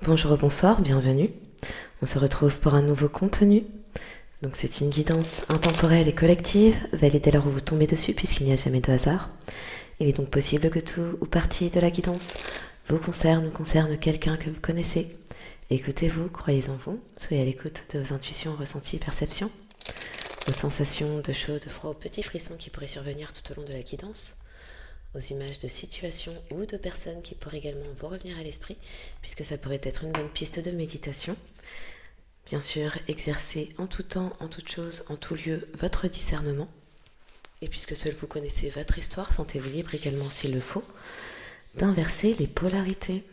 Bonjour, bonsoir, bienvenue. On se retrouve pour un nouveau contenu. Donc c'est une guidance intemporelle et collective. Validez l'heure où vous tombez dessus puisqu'il n'y a jamais de hasard. Il est donc possible que tout ou partie de la guidance vous concerne ou concerne quelqu'un que vous connaissez. Écoutez-vous, croyez en vous, soyez à l'écoute de vos intuitions, ressentis et perceptions. Aux sensations de chaud, de froid, aux petits frissons qui pourraient survenir tout au long de la guidance. Aux images de situations ou de personnes qui pourraient également vous revenir à l'esprit, puisque ça pourrait être une bonne piste de méditation. Bien sûr, exercez en tout temps, en toute chose, en tout lieu, votre discernement. Et puisque seul vous connaissez votre histoire, sentez-vous libre également, s'il le faut, d'inverser les polarités.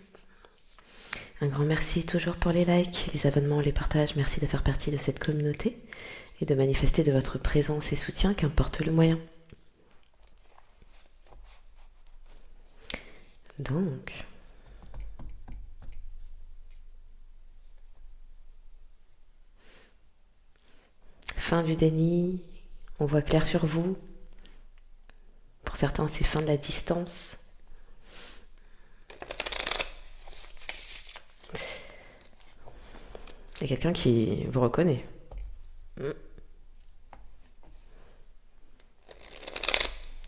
Un grand merci toujours pour les likes, les abonnements, les partages. Merci de faire partie de cette communauté et de manifester de votre présence et soutien, qu'importe le moyen. Donc, fin du déni, on voit clair sur vous. Pour certains, c'est fin de la distance. Il y a quelqu'un qui vous reconnaît.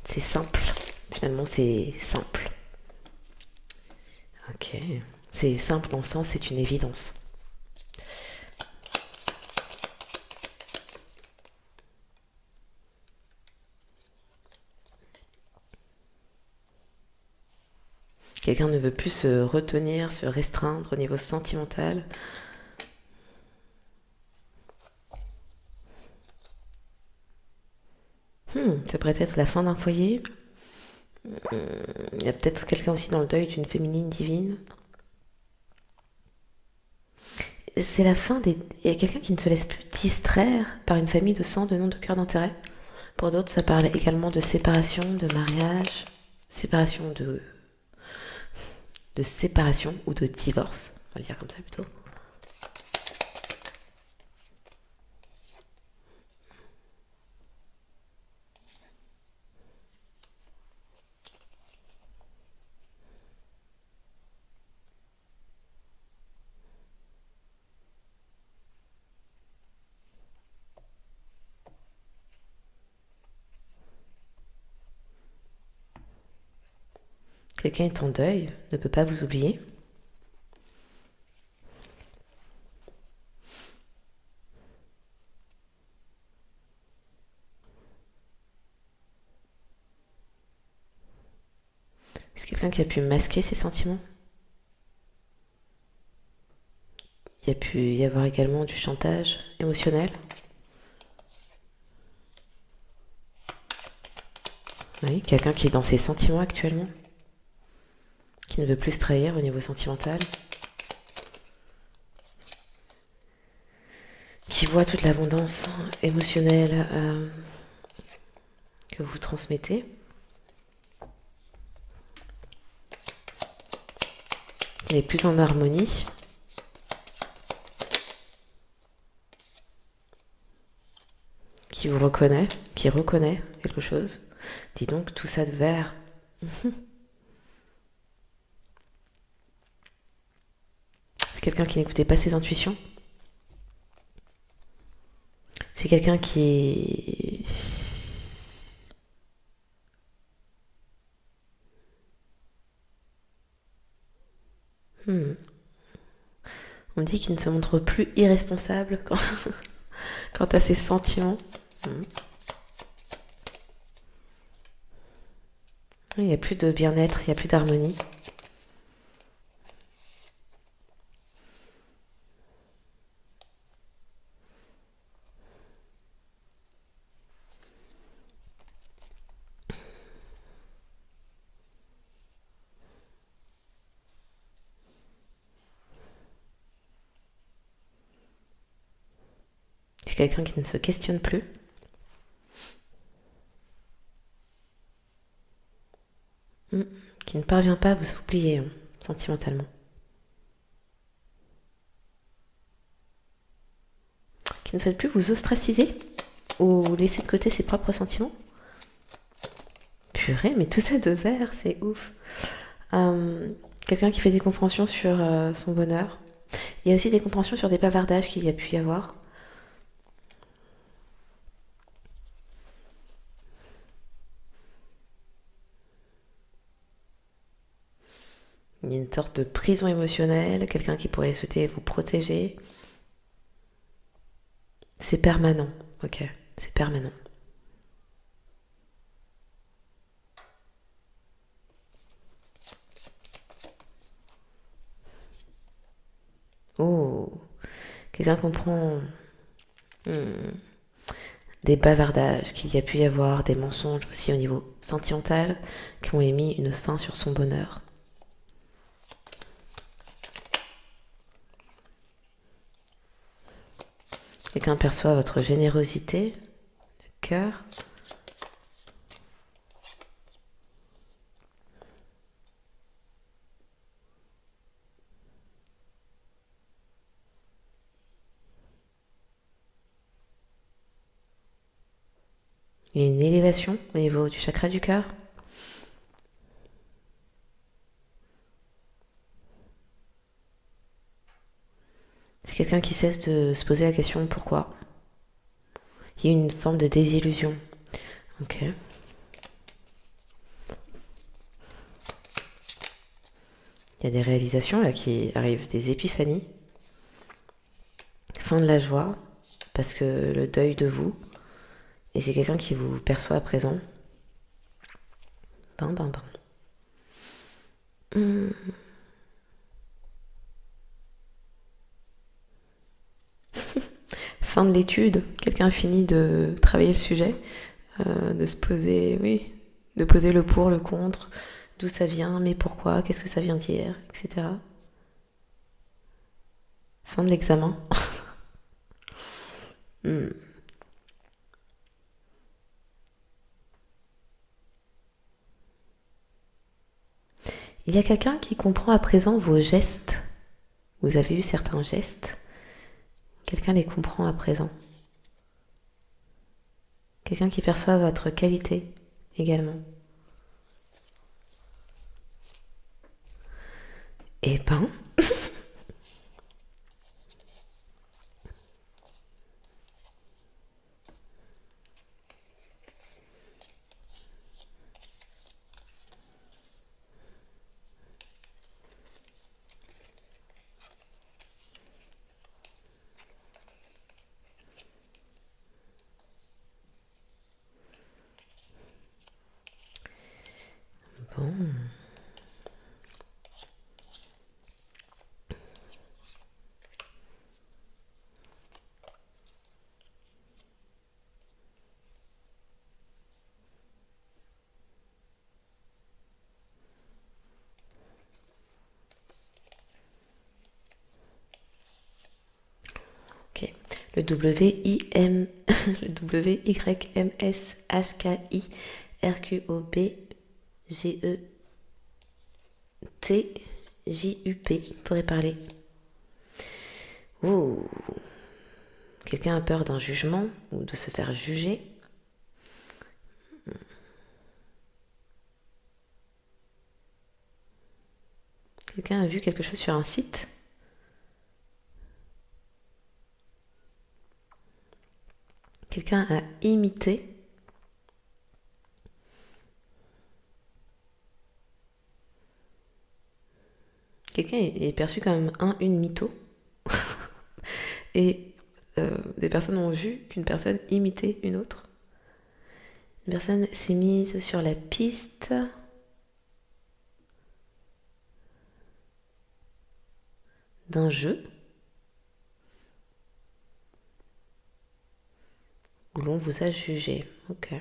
C'est simple. Finalement, c'est simple. Ok. C'est simple dans le sens, c'est une évidence. Quelqu'un ne veut plus se retenir, se restreindre au niveau sentimental. Ça pourrait être la fin d'un foyer. Il y a peut-être quelqu'un aussi dans le deuil d'une féminine divine. C'est la fin des... Il y a quelqu'un qui ne se laisse plus distraire par une famille de sang, de nom, de cœur, d'intérêt. Pour d'autres, ça parle également de séparation, de mariage, séparation de séparation ou de divorce. On va le dire comme ça plutôt. Quelqu'un est en deuil, ne peut pas vous oublier. Est-ce quelqu'un qui a pu masquer ses sentiments? Il y a pu y avoir également du chantage émotionnel. Oui, quelqu'un qui est dans ses sentiments actuellement, qui ne veut plus se trahir au niveau sentimental, qui voit toute l'abondance émotionnelle que vous transmettez. Il est plus en harmonie. Qui vous reconnaît, qui reconnaît quelque chose. Dis donc, tout ça de vert. C'est quelqu'un qui n'écoutait pas ses intuitions. C'est quelqu'un qui... On me dit qu'il ne se montre plus irresponsable quant à ses sentiments. Il n'y a plus de bien-être, il n'y a plus d'harmonie. C'est quelqu'un qui ne se questionne plus. Qui ne parvient pas à vous oublier sentimentalement. Qui ne souhaite plus vous ostraciser ou laisser de côté ses propres sentiments. Purée, mais tout ça de vert, c'est ouf. Quelqu'un qui fait des compréhensions sur son bonheur, Il y a aussi des compréhensions sur des bavardages qu'il y a pu y avoir. Il y a une sorte de prison émotionnelle, quelqu'un qui pourrait souhaiter vous protéger. C'est permanent, ok, c'est permanent. Oh, quelqu'un comprend des bavardages qu'il y a pu y avoir, des mensonges aussi au niveau sentimental qui ont émis une fin sur son bonheur. Quelqu'un perçoit votre générosité, le cœur. Il y a une élévation au niveau du chakra du cœur. C'est quelqu'un qui cesse de se poser la question pourquoi. Il y a une forme de désillusion. Ok. Il y a des réalisations là qui arrivent, des épiphanies. Fin de la joie, parce que le deuil de vous, et c'est quelqu'un qui vous perçoit à présent. Ben, ben, ben. Fin de l'étude, quelqu'un finit de travailler le sujet, de se poser, oui, de poser le pour, le contre, d'où ça vient, mais pourquoi, qu'est-ce que ça vient dire, etc. Fin de l'examen. Il y a quelqu'un qui comprend à présent vos gestes. Vous avez eu certains gestes. Quelqu'un les comprend à présent. Quelqu'un qui perçoit votre qualité également. Eh ben, bon. Ok. Le W-I-M, le W-Y-M-S-H-K-I-R-Q-O-B-G-E-T-J-U-P pourrait parler. Ouh. Quelqu'un a peur d'un jugement ou de se faire juger. Quelqu'un a vu quelque chose sur un site. Quelqu'un a imité. Quelqu'un est perçu comme une mytho. Et des personnes ont vu qu'une personne imitait une autre. Une personne s'est mise sur la piste d'un jeu où l'on vous a jugé. Ok.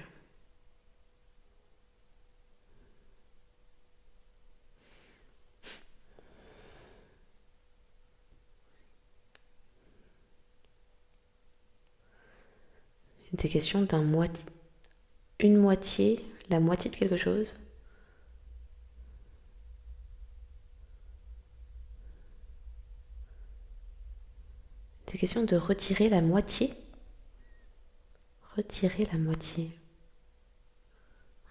Il était question une moitié, la moitié de quelque chose. C'est question de retirer la moitié. Retirer la moitié.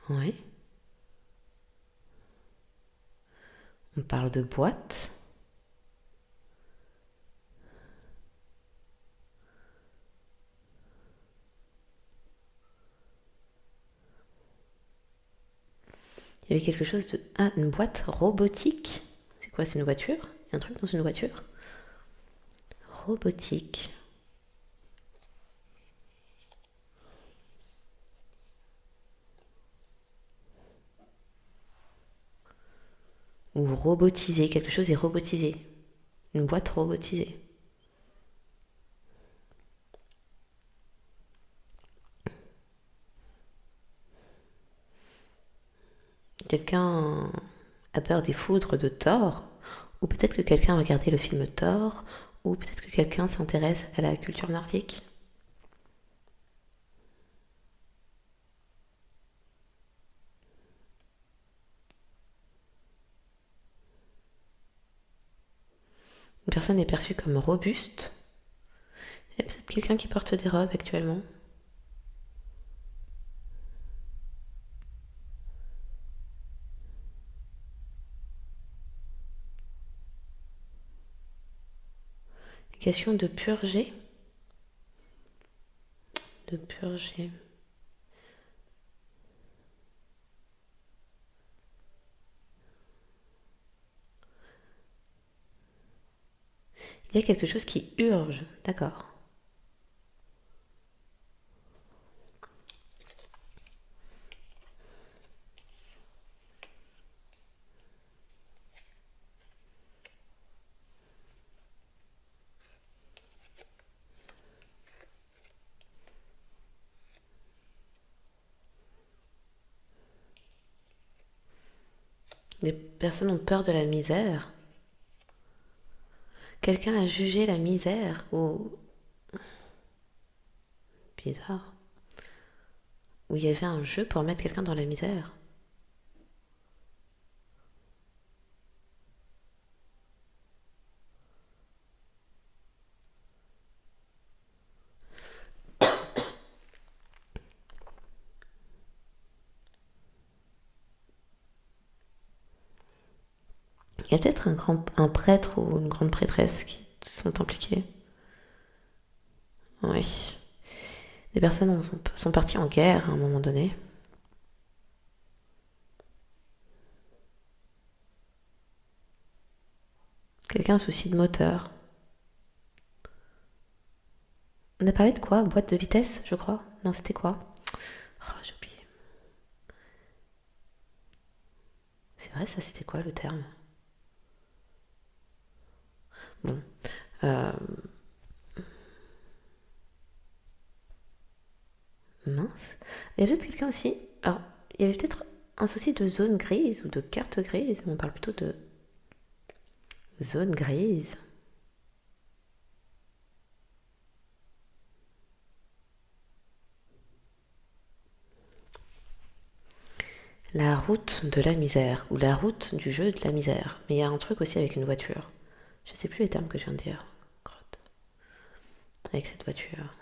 Ouais. On parle de boîte. Il y avait quelque chose de... Ah, une boîte robotique. C'est quoi, c'est une voiture? Il y a un truc dans une voiture? Robotique. Ou robotisé, quelque chose est robotisé. Une boîte robotisée. Quelqu'un a peur des foudres de Thor, ou peut-être que quelqu'un a regardé le film Thor, ou peut-être que quelqu'un s'intéresse à la culture nordique. Une personne est perçue comme robuste. Il y a peut-être quelqu'un qui porte des robes actuellement. Question de purger. De purger. Il y a quelque chose qui urge, d'accord. Les personnes ont peur de la misère. Quelqu'un a jugé la misère ou... Bizarre. Où il y avait un jeu pour mettre quelqu'un dans la misère. Il y a peut-être un prêtre ou une grande prêtresse qui sont impliqués. Oui. Des personnes sont parties en guerre à un moment donné. Quelqu'un a un souci de moteur. On a parlé de quoi? Boîte de vitesse, je crois. Non, c'était quoi? Oh, j'ai oublié. C'est vrai, ça, c'était quoi le terme? Bon. Euh, Mince. Il y a peut-être quelqu'un aussi. Alors, il y avait peut-être un souci de zone grise ou de carte grise, mais on parle plutôt de zone grise. La route de la misère, ou la route du jeu de la misère. Mais il y a un truc aussi avec une voiture. Je sais plus les termes que je viens de dire. Crotte. Avec cette voiture.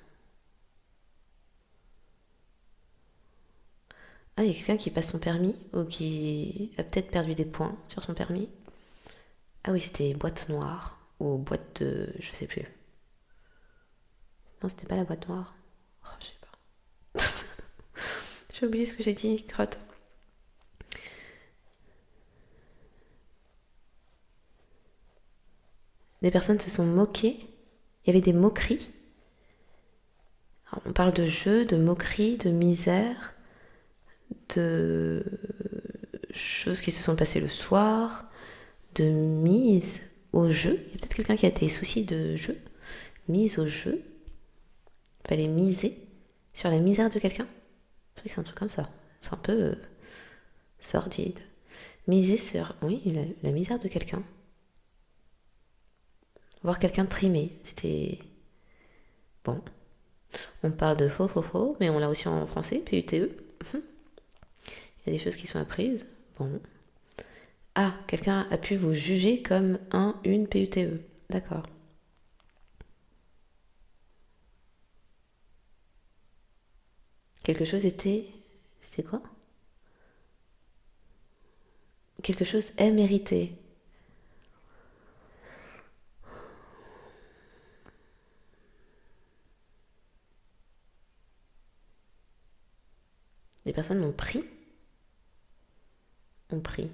Ah, il y a quelqu'un qui passe son permis, ou qui a peut-être perdu des points sur son permis. Ah oui, c'était boîte noire, ou boîte de... je sais plus. Non, c'était pas la boîte noire. Oh, je sais pas. J'ai oublié ce que j'ai dit, crotte. Des personnes se sont moquées. Il y avait des moqueries. Alors, on parle de jeu, de moquerie, de misère, de choses qui se sont passées le soir, de mise au jeu. Il y a peut-être quelqu'un qui a des soucis de jeu. Mise au jeu. Il fallait miser sur la misère de quelqu'un. Je crois que c'est un truc comme ça. C'est un peu sordide. Miser sur, oui, la misère de quelqu'un. Voir quelqu'un trimer. C'était... Bon. On parle de faux, faux, faux, mais on l'a aussi en français, PUTE. Il y a des choses qui sont apprises. Bon. Ah, quelqu'un a pu vous juger comme une PUTE. D'accord. Quelque chose était... C'était quoi? Quelque chose est mérité. Des personnes l'ont pris. On prie.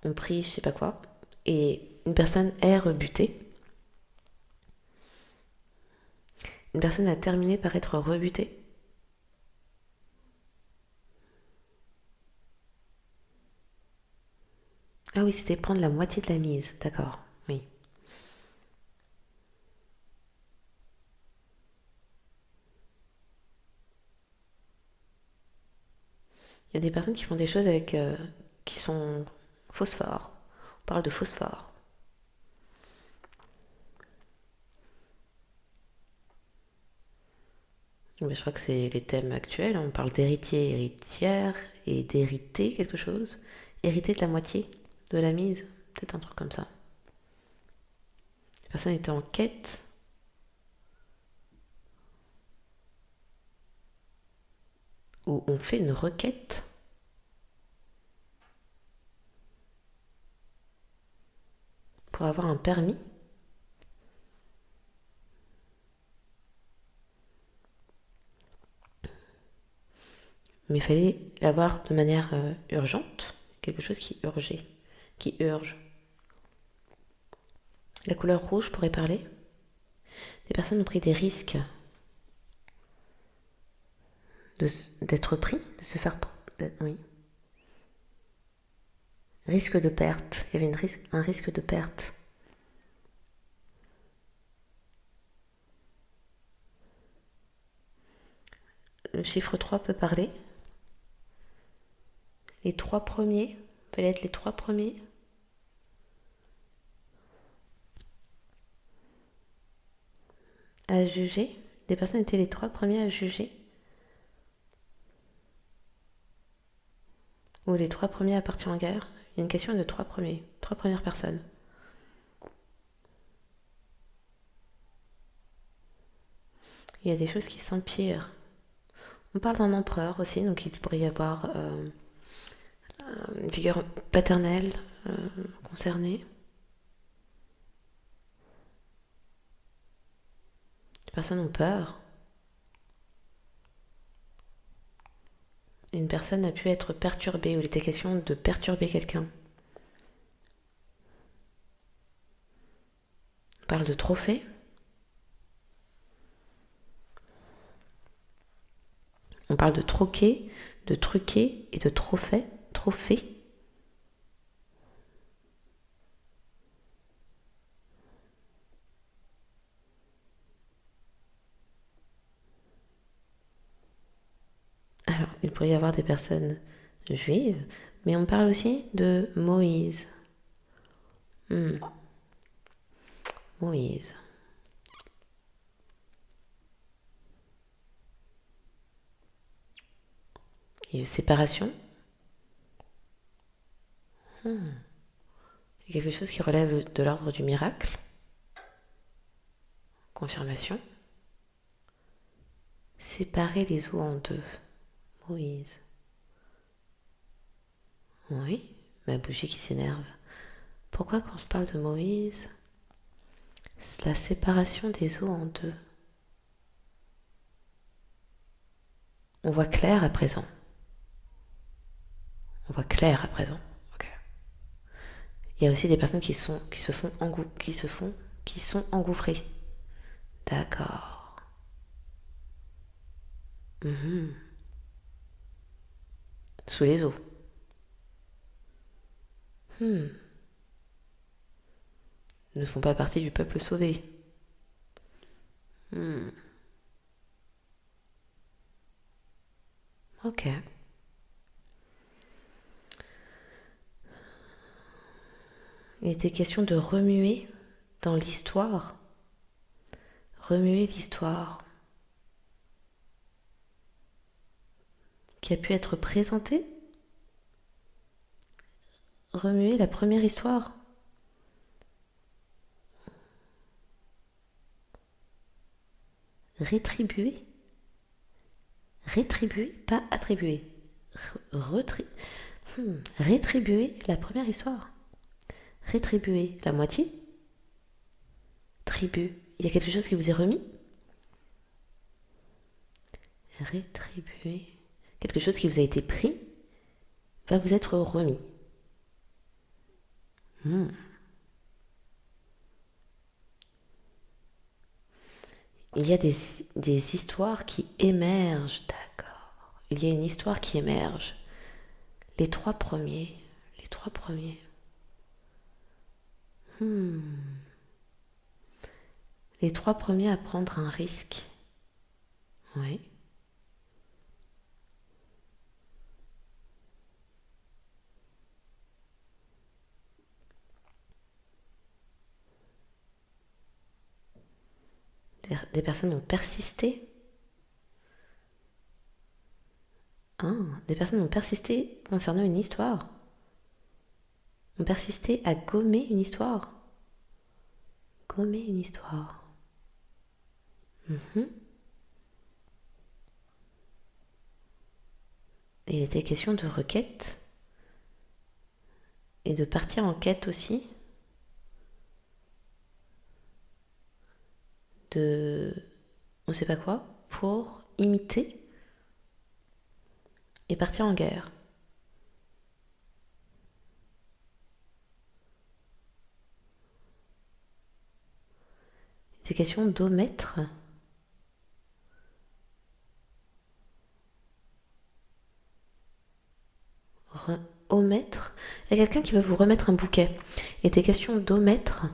On prie, je sais pas quoi. Et une personne est rebutée. Une personne a terminé par être rebutée. Ah oui, c'était prendre la moitié de la mise, d'accord, oui. Il y a des personnes qui font des choses avec qui sont phosphore. On parle de phosphore. Mais je crois que c'est les thèmes actuels. On parle d'héritier, héritière et d'hériter quelque chose. Hériter de la moitié de la mise, peut-être un truc comme ça. La personne était en quête. Ou on fait une requête. Pour avoir un permis. Mais il fallait l'avoir de manière urgente. Quelque chose qui urgeait. Qui urge. La couleur rouge pourrait parler. Des personnes ont pris des risques d'être pris, de se faire... Oui. Risque de perte. Il y avait un risque de perte. Le chiffre 3 peut parler. Les 3 premiers. Il fallait être les 3 premiers. À juger. Des personnes étaient les 3 premiers à juger. Ou les 3 premiers à partir en guerre. Il y a une question de 3 premiers. 3 premières personnes. Il y a des choses qui s'empirent. On parle d'un empereur aussi, donc il pourrait y avoir une figure paternelle concernée. Les personnes ont peur. Une personne a pu être perturbée, ou il était question de perturber quelqu'un. On parle de trophée. On parle de troquer, de truquer et de trophée. Trophée. Alors, il pourrait y avoir des personnes juives, mais on parle aussi de Moïse. Moïse. Et séparation. Il y a quelque chose qui relève de l'ordre du miracle. Confirmation. Séparer les eaux en deux. Moïse. Oui, ma bougie qui s'énerve. Pourquoi quand je parle de Moïse, c'est la séparation des eaux en deux. On voit clair à présent. On voit clair à présent. Ok. Il y a aussi des personnes qui sont engouffrées. D'accord. Sous les eaux. Ne font pas partie du peuple sauvé. Ok. Il était question de remuer dans l'histoire. Remuer l'histoire qui a pu être présentée. Remuer la première histoire. Rétribuer. Rétribuer, pas attribuer. Rétribuer la première histoire. Rétribuer la moitié. Tribu. Il y a quelque chose qui vous est remis. Rétribuer. Quelque chose qui vous a été pris va vous être remis. Il y a des histoires qui émergent, d'accord. Il y a une histoire qui émerge. Les trois premiers. Les trois premiers à prendre un risque. Oui. Des personnes ont persisté. Des personnes ont persisté concernant une histoire. Ont persisté à gommer une histoire. Gommer une histoire. Et il était question de requête. Et de partir en quête aussi. De on sait pas quoi. Pour imiter. Et partir en guerre. C'est question d'omettre. Omettre. Il y a quelqu'un qui veut vous remettre un bouquet. Il était question d'omettre,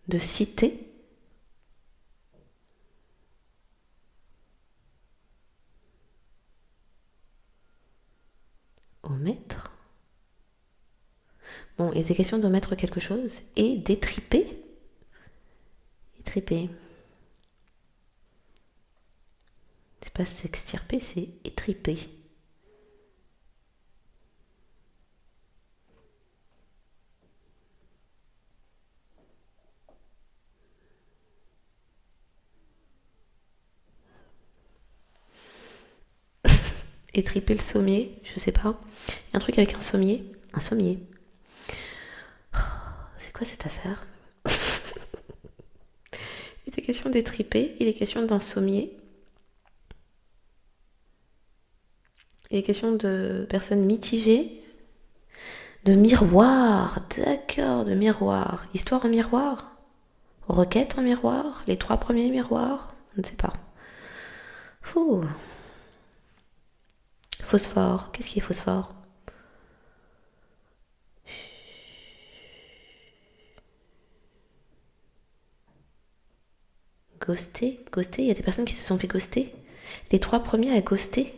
de citer. Omettre. Bon, il était question d'omettre quelque chose et d'étriper. Étriper. C'est pas s'extirper, c'est étriper. Étriper le sommier, je sais pas. Il y a un truc avec un sommier. Un sommier. C'est quoi cette affaire? Il était question d'étriper, il est question d'un sommier. Il est question de personnes mitigées. De miroir, d'accord, de miroir. Histoire en miroir. Requête en miroir. Les trois premiers miroirs. Je ne sais pas. Ouh. Phosphore. Qu'est-ce qui est phosphore? Ghoster. Ghoster, il y a des personnes qui se sont fait ghoster. Les trois premiers à ghoster.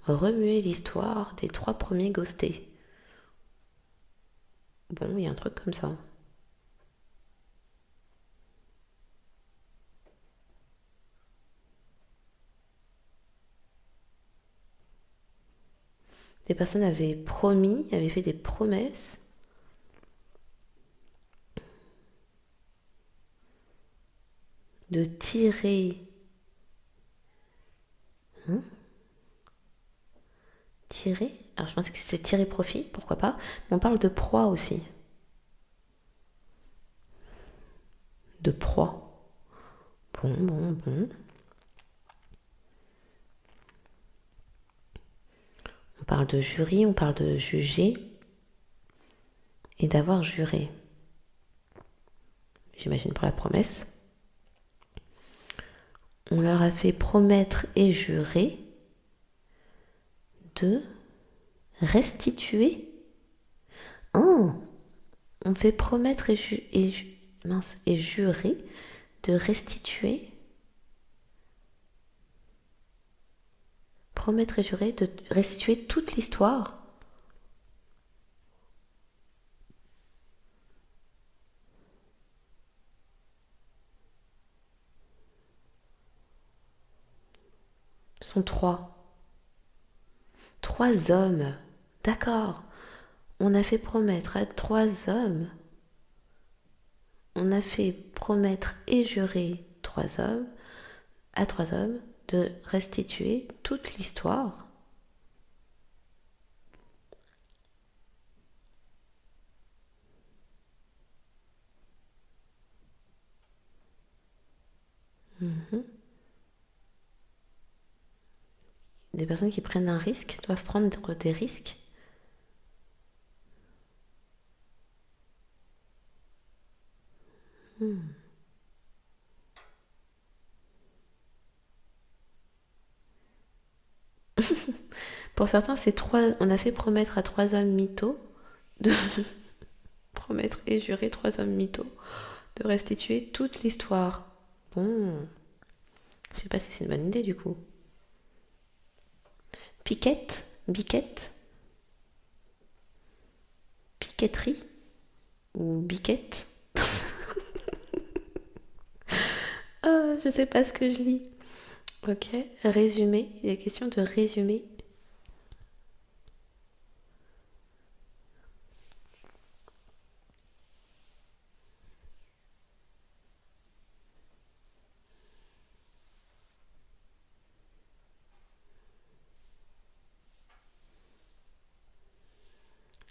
Remuer l'histoire des trois premiers ghostés. Bon, il y a un truc comme ça. Des personnes avaient promis, avaient fait des promesses. De tirer. Tirer? Alors je pensais que c'était tirer profit, pourquoi pas. Mais on parle de proie aussi. De proie. Bon. On parle de jury, on parle de juger et d'avoir juré. J'imagine pour la promesse. On leur a fait promettre et jurer de restituer. On fait promettre et jurer de restituer. Promettre et jurer de restituer toute l'histoire. Ce sont trois. Trois hommes. D'accord. On a fait promettre à trois hommes. On a fait promettre et jurer à trois hommes de restituer toute l'histoire. Des personnes qui prennent un risque doivent prendre des risques. Pour certains, on a fait promettre à 3 hommes mythos de promettre et jurer 3 hommes mythos de restituer toute l'histoire. Bon, je sais pas si c'est une bonne idée du coup. Piquette, biquette, piquetterie ou biquette. Ah, je sais pas ce que je lis. Ok, résumé. Il est question de résumer.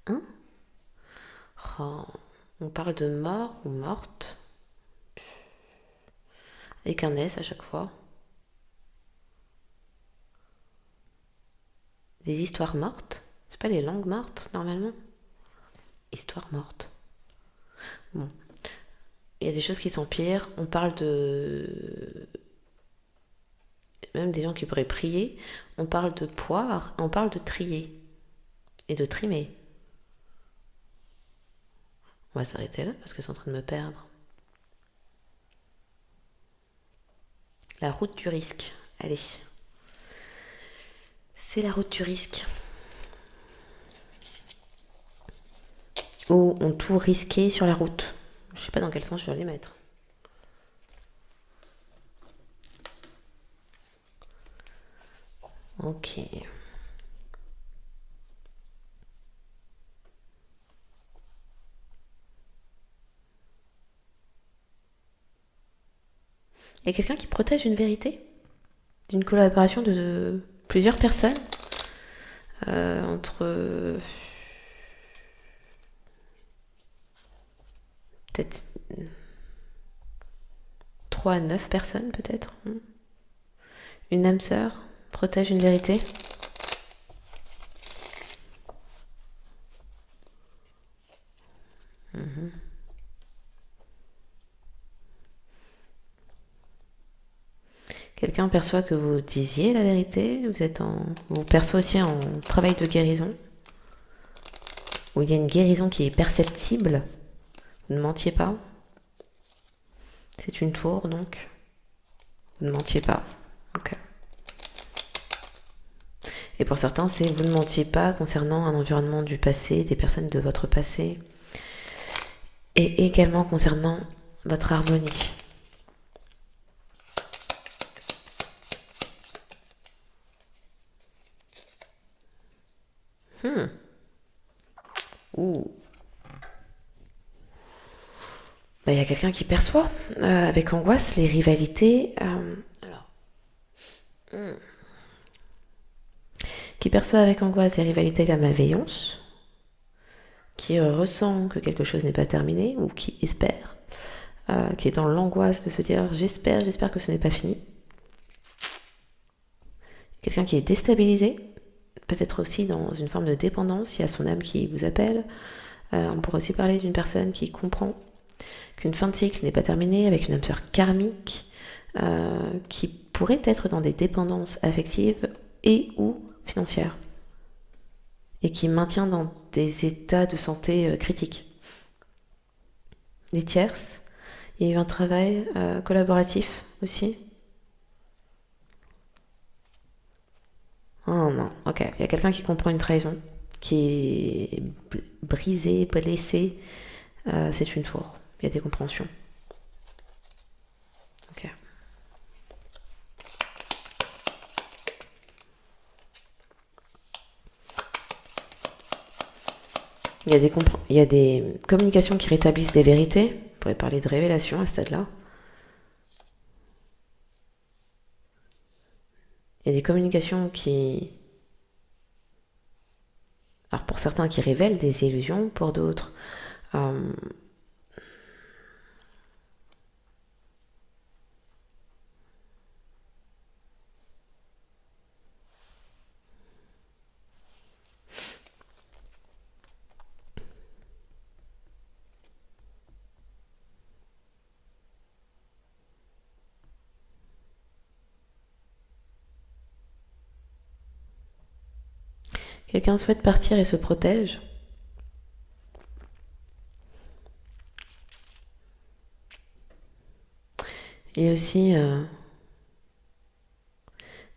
Hein? Oh, on parle de mort ou morte avec un S à chaque fois. Des histoires mortes. C'est pas les langues mortes normalement. Histoire morte. Bon. Il y a des choses qui sont pires. On parle de... Même des gens qui pourraient prier. On parle de poire. On parle de trier. Et de trimer. On va s'arrêter là parce que c'est en train de me perdre. La route du risque. Allez. C'est la route du risque. Où on tout risqué sur la route. Je sais pas dans quel sens je dois les mettre. Ok. Il y a quelqu'un qui protège une vérité d'une collaboration de plusieurs personnes entre peut-être 3 à 9 personnes peut-être. Une âme sœur protège une vérité. Quelqu'un perçoit que vous disiez la vérité, vous perçoit aussi en travail de guérison, où il y a une guérison qui est perceptible. Vous ne mentiez pas. C'est une tour donc. Vous ne mentiez pas. Ok. Et pour certains, c'est vous ne mentiez pas concernant un environnement du passé, des personnes de votre passé, et également concernant votre harmonie. Ouh. Bah, y a quelqu'un qui perçoit avec angoisse les rivalités. Qui perçoit avec angoisse les rivalités et la malveillance, qui ressent que quelque chose n'est pas terminé ou qui espère, qui est dans l'angoisse de se dire j'espère que ce n'est pas fini. Quelqu'un qui est déstabilisé, peut-être aussi dans une forme de dépendance, il y a son âme qui vous appelle. On pourrait aussi parler d'une personne qui comprend qu'une fin de cycle n'est pas terminée avec une âme sœur karmique, qui pourrait être dans des dépendances affectives et ou financières, et qui maintient dans des états de santé critiques. Les tierces, il y a eu un travail collaboratif aussi. Oh non, ok. Il y a quelqu'un qui comprend une trahison, qui est brisé, blessé. C'est une tour. Il y a des compréhensions. Ok. Il y a des communications qui rétablissent des vérités. On pourrait parler de révélation à ce stade-là. Il y a des communications qui... Alors pour certains qui révèlent des illusions, pour d'autres... Quelqu'un souhaite partir et se protège. Et aussi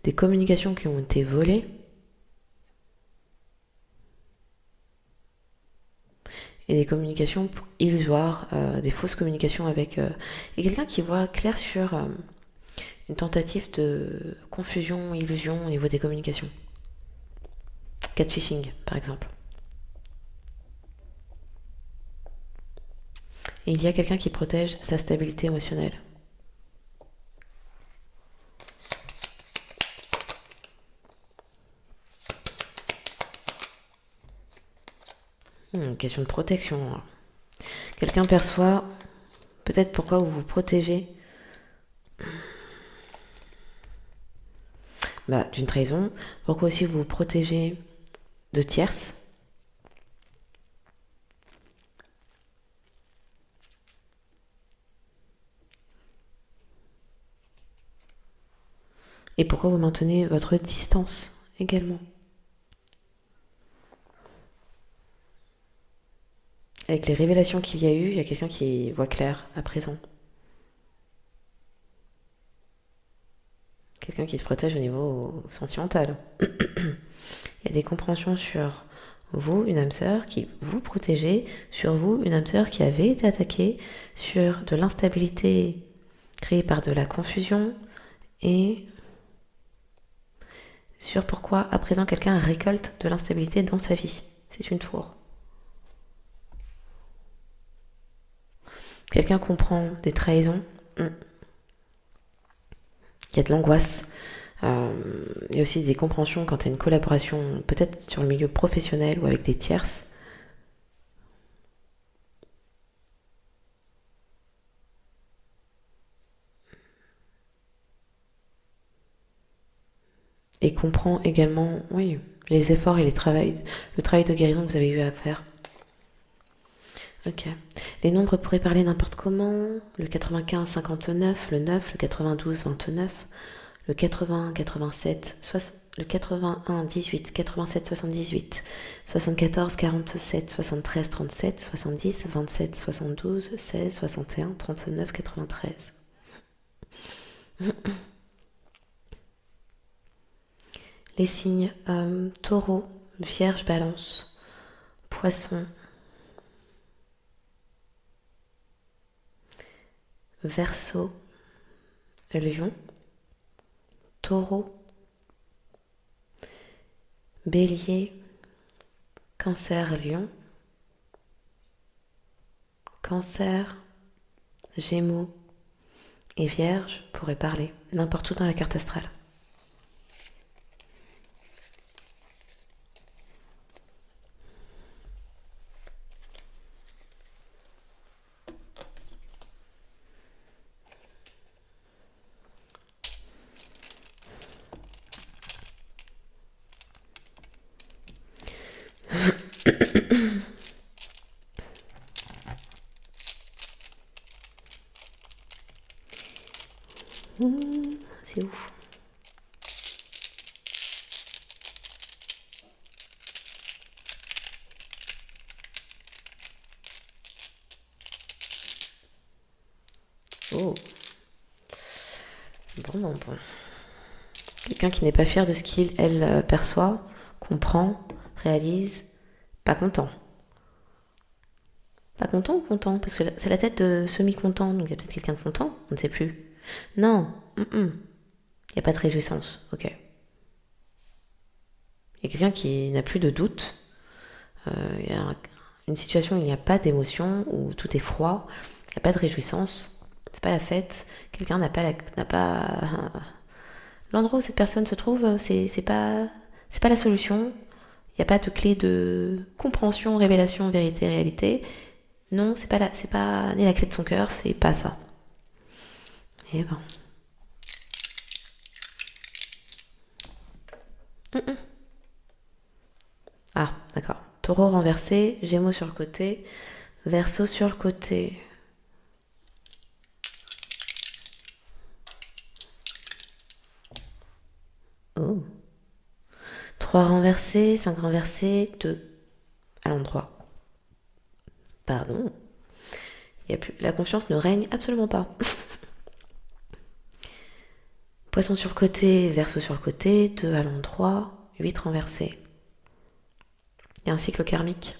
des communications qui ont été volées. Et des communications illusoires, des fausses communications avec... et quelqu'un qui voit clair sur une tentative de confusion, illusion au niveau des communications. Catfishing, par exemple. Et il y a quelqu'un qui protège sa stabilité émotionnelle. Question de protection. Quelqu'un perçoit peut-être pourquoi vous vous protégez d'une trahison, pourquoi aussi vous vous protégez de tierces. Et pourquoi vous maintenez votre distance également. Avec les révélations qu'il y a eu, il y a quelqu'un qui voit clair à présent. Quelqu'un qui se protège au niveau sentimental. Il y a des compréhensions sur vous, une âme sœur, qui vous protégez, sur vous, une âme sœur qui avait été attaquée, sur de l'instabilité créée par de la confusion et sur pourquoi à présent quelqu'un récolte de l'instabilité dans sa vie. C'est une tour. Quelqu'un comprend des trahisons. Il y a de l'angoisse. Il y a aussi des compréhensions quand il y a une collaboration, peut-être sur le milieu professionnel ou avec des tierces. Et comprend également, oui, les efforts et le travail de guérison que vous avez eu à faire. Ok. Les nombres pourraient parler n'importe comment. Le 95, 59, le 9, le 92, 29, le 80, 87, le 81, 18, 87, 78, 74, 47, 73, 37, 70, 27, 72, 16, 61, 39, 93. Les signes taureau, vierge, balance, poisson, verseau, lion, taureau, bélier, cancer, lion, cancer, gémeaux et vierge pourraient parler n'importe où dans la carte astrale. C'est ouf. Oh. Bon. Quelqu'un qui n'est pas fier de ce qu'il, elle, perçoit, comprend, réalise, pas content. Pas content ou content? Parce que c'est la tête de semi-content, donc il y a peut-être quelqu'un de content, on ne sait plus. Non, il n'y a pas de réjouissance, ok. Il y a quelqu'un qui n'a plus de doute. Il y a une situation où il n'y a pas d'émotion, où tout est froid, il n'y a pas de réjouissance, c'est pas la fête, quelqu'un n'a pas l'endroit où cette personne se trouve, c'est pas la solution. Il n'y a pas de clé de compréhension, révélation, vérité, réalité. Non, c'est pas ni la clé de son cœur, c'est pas ça. Et ben. Ah, d'accord. Taureau renversé, Gémeaux sur le côté, Verseau sur le côté. Oh. 3 renversés, 5 renversés, 2 à l'endroit. Pardon. La confiance ne règne absolument pas. Poisson sur le côté, verseau sur le côté, 2 à l'endroit, 8 renversés. Il y a un cycle karmique.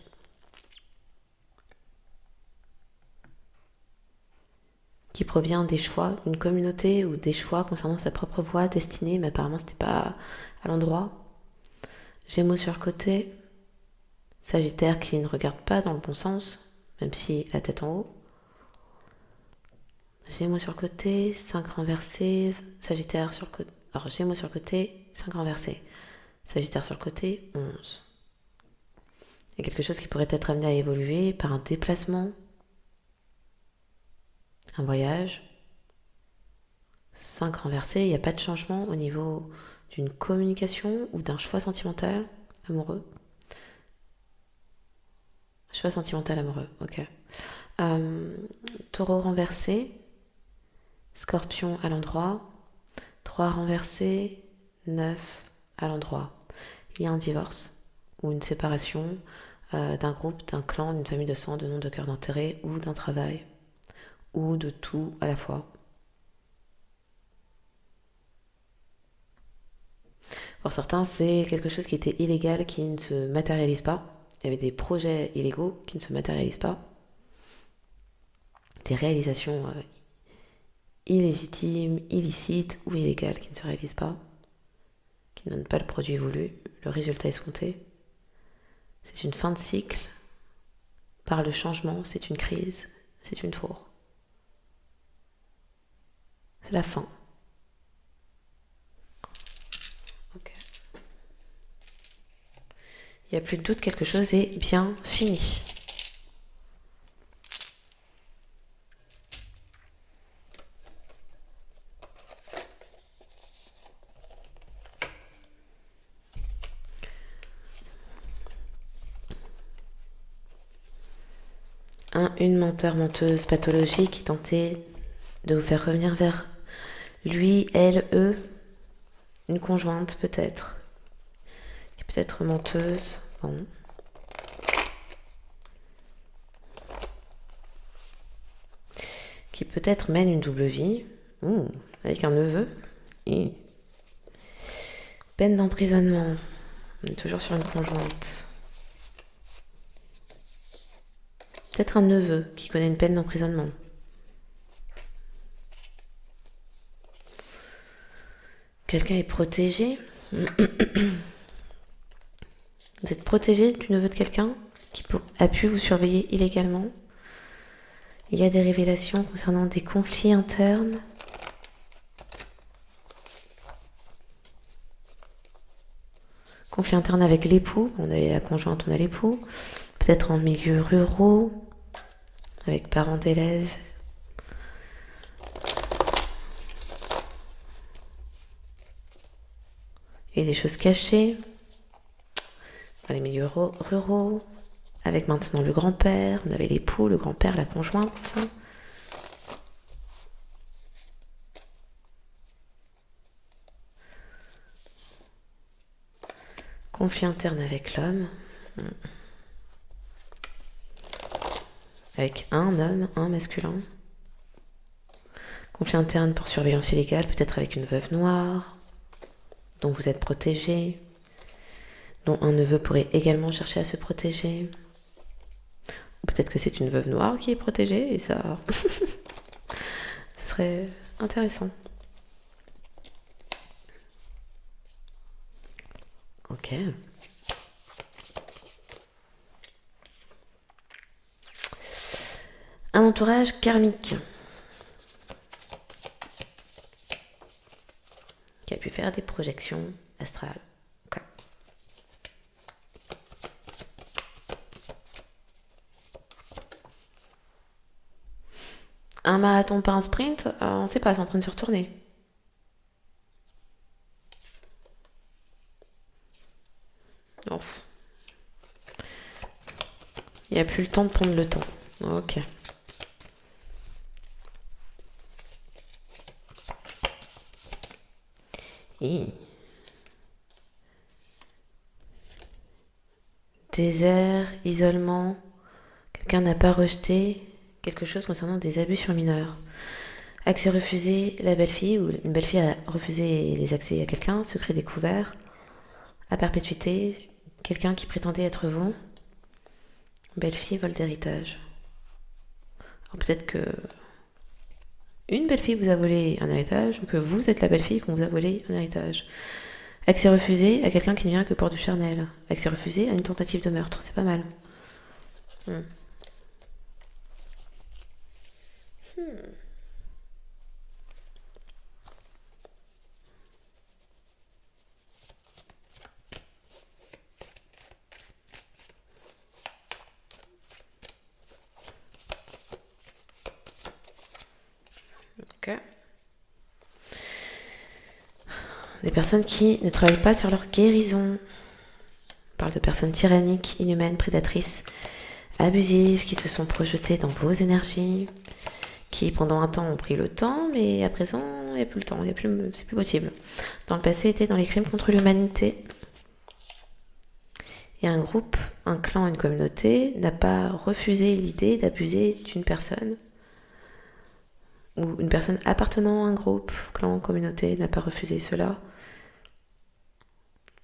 Qui provient des choix d'une communauté ou des choix concernant sa propre voie, destinée, mais apparemment c'était pas à l'endroit. Gémeaux sur le côté, Sagittaire qui ne regarde pas dans le bon sens, même si la tête en haut. Gémeaux sur le côté, 5 renversés, Sagittaire sur le côté. Alors Gémeaux sur le côté, 5 renversés. Sagittaire sur le côté, 11. Il y a quelque chose qui pourrait être amené à évoluer par un déplacement, un voyage. 5 renversés, il n'y a pas de changement au niveau d'une communication ou d'un choix sentimental amoureux. Choix sentimental amoureux, ok. Taureau renversé, Scorpion à l'endroit, 3 renversés, 9 à l'endroit. Il y a un divorce ou une séparation d'un groupe, d'un clan, d'une famille de sang, de nom, de cœur, d'intérêt ou d'un travail ou de tout à la fois. Pour certains, c'est quelque chose qui était illégal, qui ne se matérialise pas. Il y avait des projets illégaux qui ne se matérialisent pas. Des réalisations illégitimes, illicites ou illégales qui ne se réalisent pas, qui ne donnent pas le produit voulu, le résultat escompté. C'est une fin de cycle. Par le changement, c'est une crise, c'est une fourre. C'est la fin. Ok. Il n'y a plus de doute, quelque chose est bien fini. Une menteuse pathologique qui tentait de vous faire revenir vers lui, elle, eux, une conjointe peut-être, qui peut être menteuse, bon. Qui peut-être mène une double vie, avec un neveu, et peine d'emprisonnement, on est toujours sur une conjointe. Peut-être un neveu qui connaît une peine d'emprisonnement. Quelqu'un est protégé. Vous êtes protégé du neveu de quelqu'un qui a pu vous surveiller illégalement. Il y a des révélations concernant des conflits internes. Conflit interne avec l'époux. On avait la conjointe, on a l'époux. Peut-être en milieu ruraux, avec parents d'élèves. Et des choses cachées dans les milieux ruraux, avec maintenant le grand-père, on avait l'époux, le grand-père, la conjointe. Conflit interne avec l'homme. Avec un homme, un masculin. Conflit interne pour surveillance illégale, peut-être avec une veuve noire, dont vous êtes protégé, dont un neveu pourrait également chercher à se protéger. Ou peut-être que c'est une veuve noire qui est protégée, et ça... ce serait intéressant. Ok. Un entourage karmique qui a pu faire des projections astrales. Okay. Un marathon, pas un sprint, on ne sait pas, c'est en train de se retourner. Oh. Il n'y a plus le temps de prendre le temps. Ok. Et Désert, isolement, quelqu'un n'a pas rejeté quelque chose concernant des abus sur mineurs. Accès refusé, la belle-fille ou une belle-fille a refusé les accès à quelqu'un, secret découvert, à perpétuité, quelqu'un qui prétendait être vous, belle-fille, vol d'héritage. Alors peut-être que une belle-fille vous a volé un héritage ou que vous êtes la belle-fille qu'on vous a volé un héritage. Accès refusé à quelqu'un qui ne vient que pour du charnel. Accès refusé à une tentative de meurtre, c'est pas mal. Ok. Des personnes qui ne travaillent pas sur leur guérison. On parle de personnes tyranniques, inhumaines, prédatrices, abusives, qui se sont projetées dans vos énergies, qui pendant un temps ont pris le temps, mais à présent, il n'y a plus le temps, c'est plus possible. Dans le passé, étaient dans les crimes contre l'humanité. Et un groupe, un clan, une communauté n'a pas refusé l'idée d'abuser d'une personne, ou une personne appartenant à un groupe, clan, communauté n'a pas refusé cela.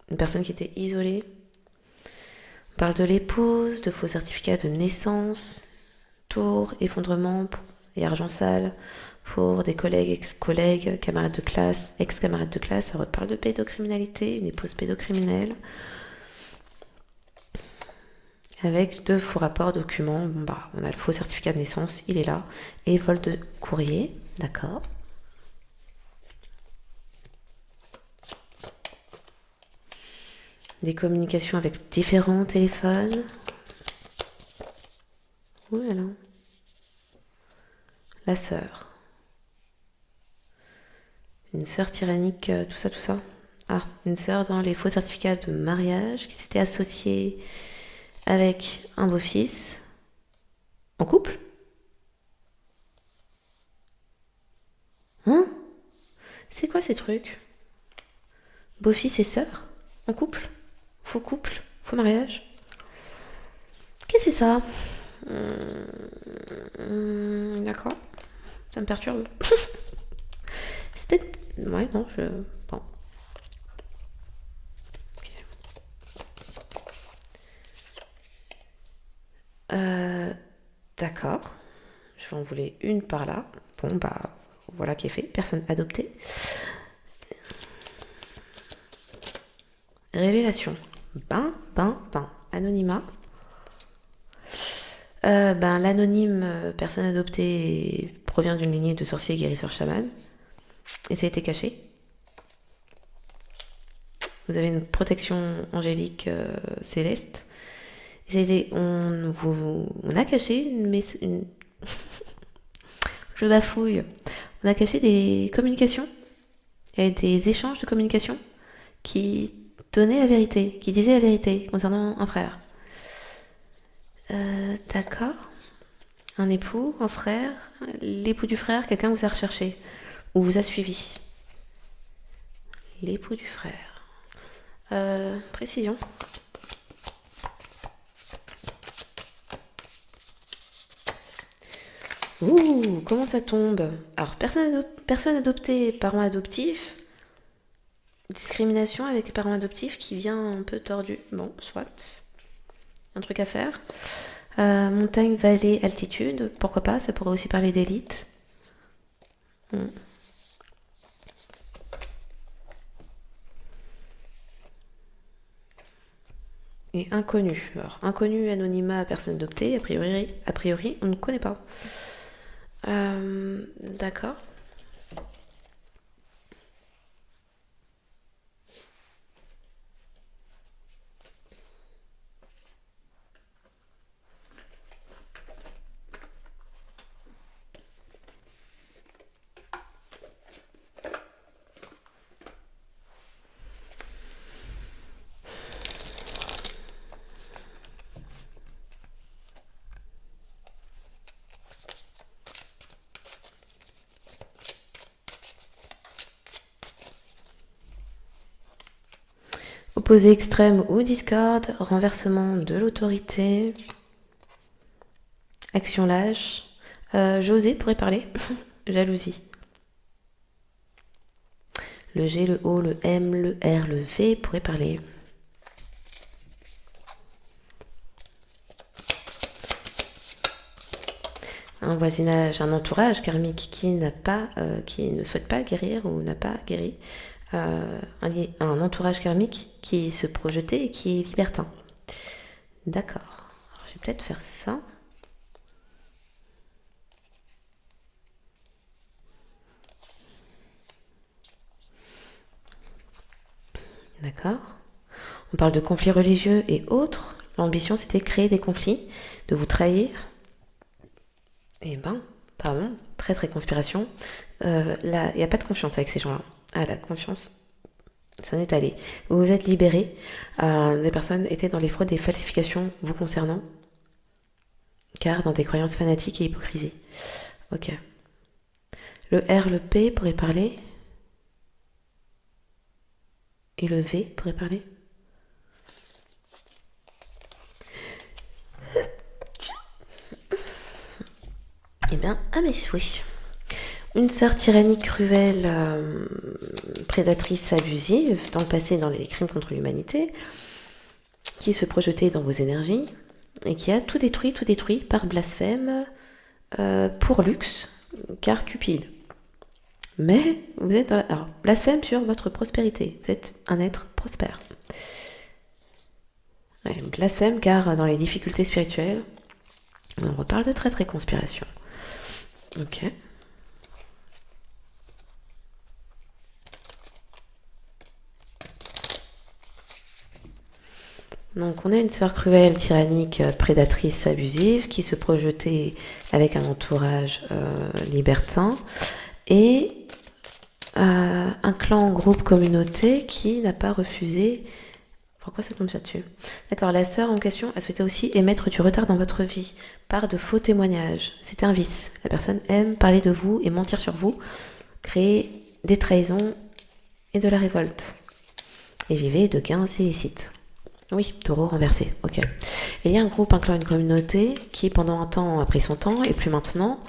Une personne qui était isolée. On parle de l'épouse, de faux certificats de naissance, tour, effondrement et argent sale pour des collègues, ex-collègues, camarades de classe, ex-camarades de classe. Ça reparle de pédocriminalité, une épouse pédocriminelle. Avec de faux rapports, documents. Bon bah, on a le faux certificat de naissance, il est là. Et vol de courrier, d'accord. Des communications avec différents téléphones. Ouh là là. La sœur. Une sœur tyrannique, tout ça, tout ça. Ah, une sœur dans les faux certificats de mariage qui s'était associée avec un beau-fils. En couple? Hein? C'est quoi ces trucs? Beau-fils et sœur? En couple? Faux couple? Faux mariage? Qu'est-ce que c'est ça? D'accord. Ça me perturbe. C'est peut-être... Ouais, non, je... Bon. Okay. D'accord. Je vais en voler une par là. Bon, bah, voilà qui est fait. Personne adoptée. Révélation. Ben. Anonymat. L'anonyme personne adoptée provient d'une lignée de sorciers guérisseurs chamans. Et ça a été caché. Vous avez une protection angélique céleste. Et ça a été, on a caché une je bafouille. On a caché des communications. Il y avait des échanges de communication qui donnaient la vérité, qui disaient la vérité concernant un frère. D'accord. Un époux, un frère, l'époux du frère, quelqu'un vous a recherché ou vous a suivi. L'époux du frère. Précision. Ouh, comment ça tombe? Alors, personne adoptée, parents adoptifs. Discrimination avec les parents adoptifs qui vient un peu tordu. Bon, soit. Un truc à faire. Montagne, vallée, altitude. Pourquoi pas? Ça pourrait aussi parler d'élite. Et inconnu. Alors, inconnu, anonymat, personne adoptée. A priori, on ne connaît pas. D'accord. opposé extrême ou discorde, renversement de l'autorité, action lâche, José pourrait parler, jalousie. Le G, le O, le M, le R, le V pourraient parler. Un voisinage, un entourage karmique qui ne souhaite pas guérir ou n'a pas guéri. Un entourage karmique qui se projetait et qui est libertin. D'accord. Alors, je vais peut-être faire ça. D'accord. On parle de conflits religieux et autres. L'ambition, c'était créer des conflits, de vous trahir. Pardon, très très conspiration. Là, il n'y a pas de confiance avec ces gens-là. Ah, la confiance, ça en est allé. Vous vous êtes libéré. Des personnes étaient dans les fraudes et falsifications vous concernant, car dans des croyances fanatiques et hypocrisie. Ok. Le R, le P pourrait parler. Et le V pourrait parler. Eh bien, à mes souhaits. Une sœur tyrannique, cruelle, prédatrice, abusive, dans le passé dans les crimes contre l'humanité, qui se projetait dans vos énergies et qui a tout détruit par blasphème, pour luxe, car cupide. Mais vous êtes dans alors, blasphème sur votre prospérité. Vous êtes un être prospère. Ouais, blasphème car dans les difficultés spirituelles, on reparle de très très conspiration. Ok. Donc on a une sœur cruelle, tyrannique, prédatrice, abusive, qui se projetait avec un entourage libertin, et un clan, groupe, communauté qui n'a pas refusé. Pourquoi ça tombe là-dessus? D'accord, la sœur en question a souhaité aussi émettre du retard dans votre vie par de faux témoignages. C'est un vice. La personne aime parler de vous et mentir sur vous, créer des trahisons et de la révolte. Et vivez de gains illicites. Oui, taureau renversé, ok. Et il y a un groupe, un clan, une communauté qui pendant un temps a pris son temps et plus maintenant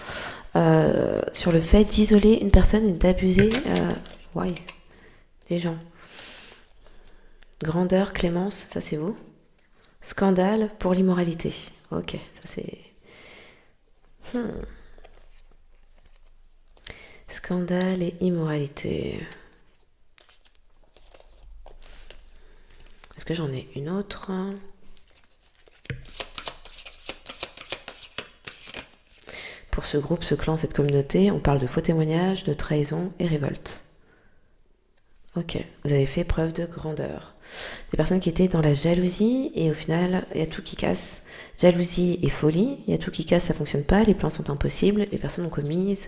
sur le fait d'isoler une personne et d'abuser des gens. Grandeur, clémence, ça c'est vous. Scandale pour l'immoralité. Ok, ça c'est... Scandale et immoralité. Est-ce que j'en ai une autre? Pour ce groupe, ce clan, cette communauté, on parle de faux témoignages, de trahison et révolte. Ok, vous avez fait preuve de grandeur. Des personnes qui étaient dans la jalousie et au final, il y a tout qui casse. Jalousie et folie, il y a tout qui casse, ça fonctionne pas, les plans sont impossibles, les personnes ont commis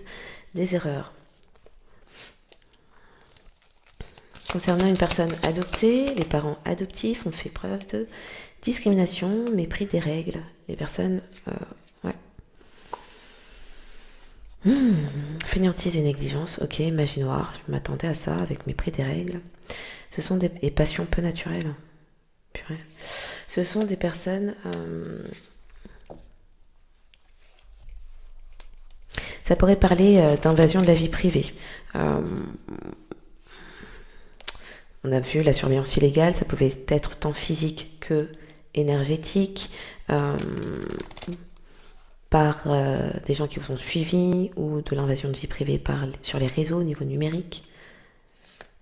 des erreurs. Concernant une personne adoptée, les parents adoptifs ont fait preuve de discrimination, mépris des règles. Les personnes, fainéantise et négligence, ok, magie noire, je m'attendais à ça avec mépris des règles. Ce sont des passions peu naturelles. Purée. Ce sont des personnes... ça pourrait parler d'invasion de la vie privée. On a vu la surveillance illégale, ça pouvait être tant physique que énergétique, par des gens qui vous ont suivis, ou de l'invasion de vie privée sur les réseaux au niveau numérique.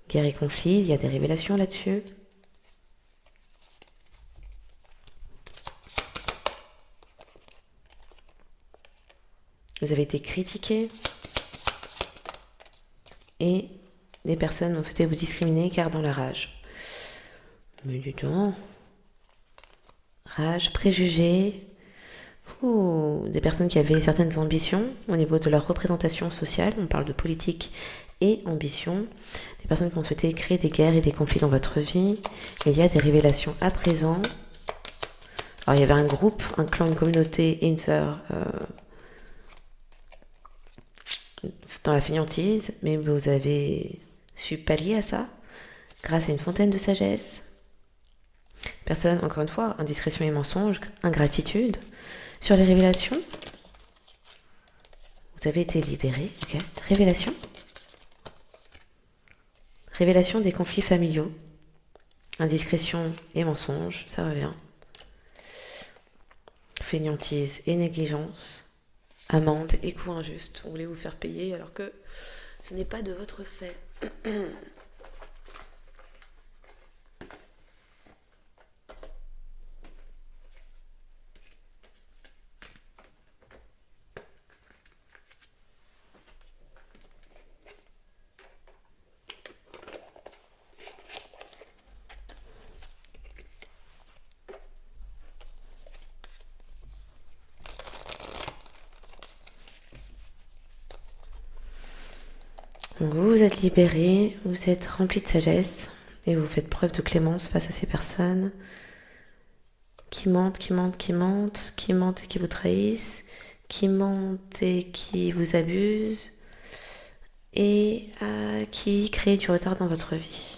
Guerre et conflit, il y a des révélations là-dessus. Vous avez été critiqué et des personnes ont souhaité vous discriminer car dans la rage. Mais du temps, rage, préjugés, des personnes qui avaient certaines ambitions au niveau de leur représentation sociale, on parle de politique et ambition, des personnes qui ont souhaité créer des guerres et des conflits dans votre vie. Et il y a des révélations à présent. Alors il y avait un groupe, un clan, une communauté et une sœur dans la fainéantise, mais vous avez su pallier à ça grâce à une fontaine de sagesse Personne, encore une fois, indiscrétion et mensonge, ingratitude. Sur les révélations, vous avez été libéré. Ok. Révélation. Révélation des conflits familiaux. Indiscrétion et mensonge, ça revient. Fainéantise et négligence. Amende et coût injuste. On voulait vous faire payer alors que ce n'est pas de votre fait. Donc vous êtes libéré, vous êtes rempli de sagesse et vous faites preuve de clémence face à ces personnes qui mentent, qui mentent, qui mentent, qui mentent et qui vous trahissent, qui mentent et qui vous abusent et qui créent du retard dans votre vie.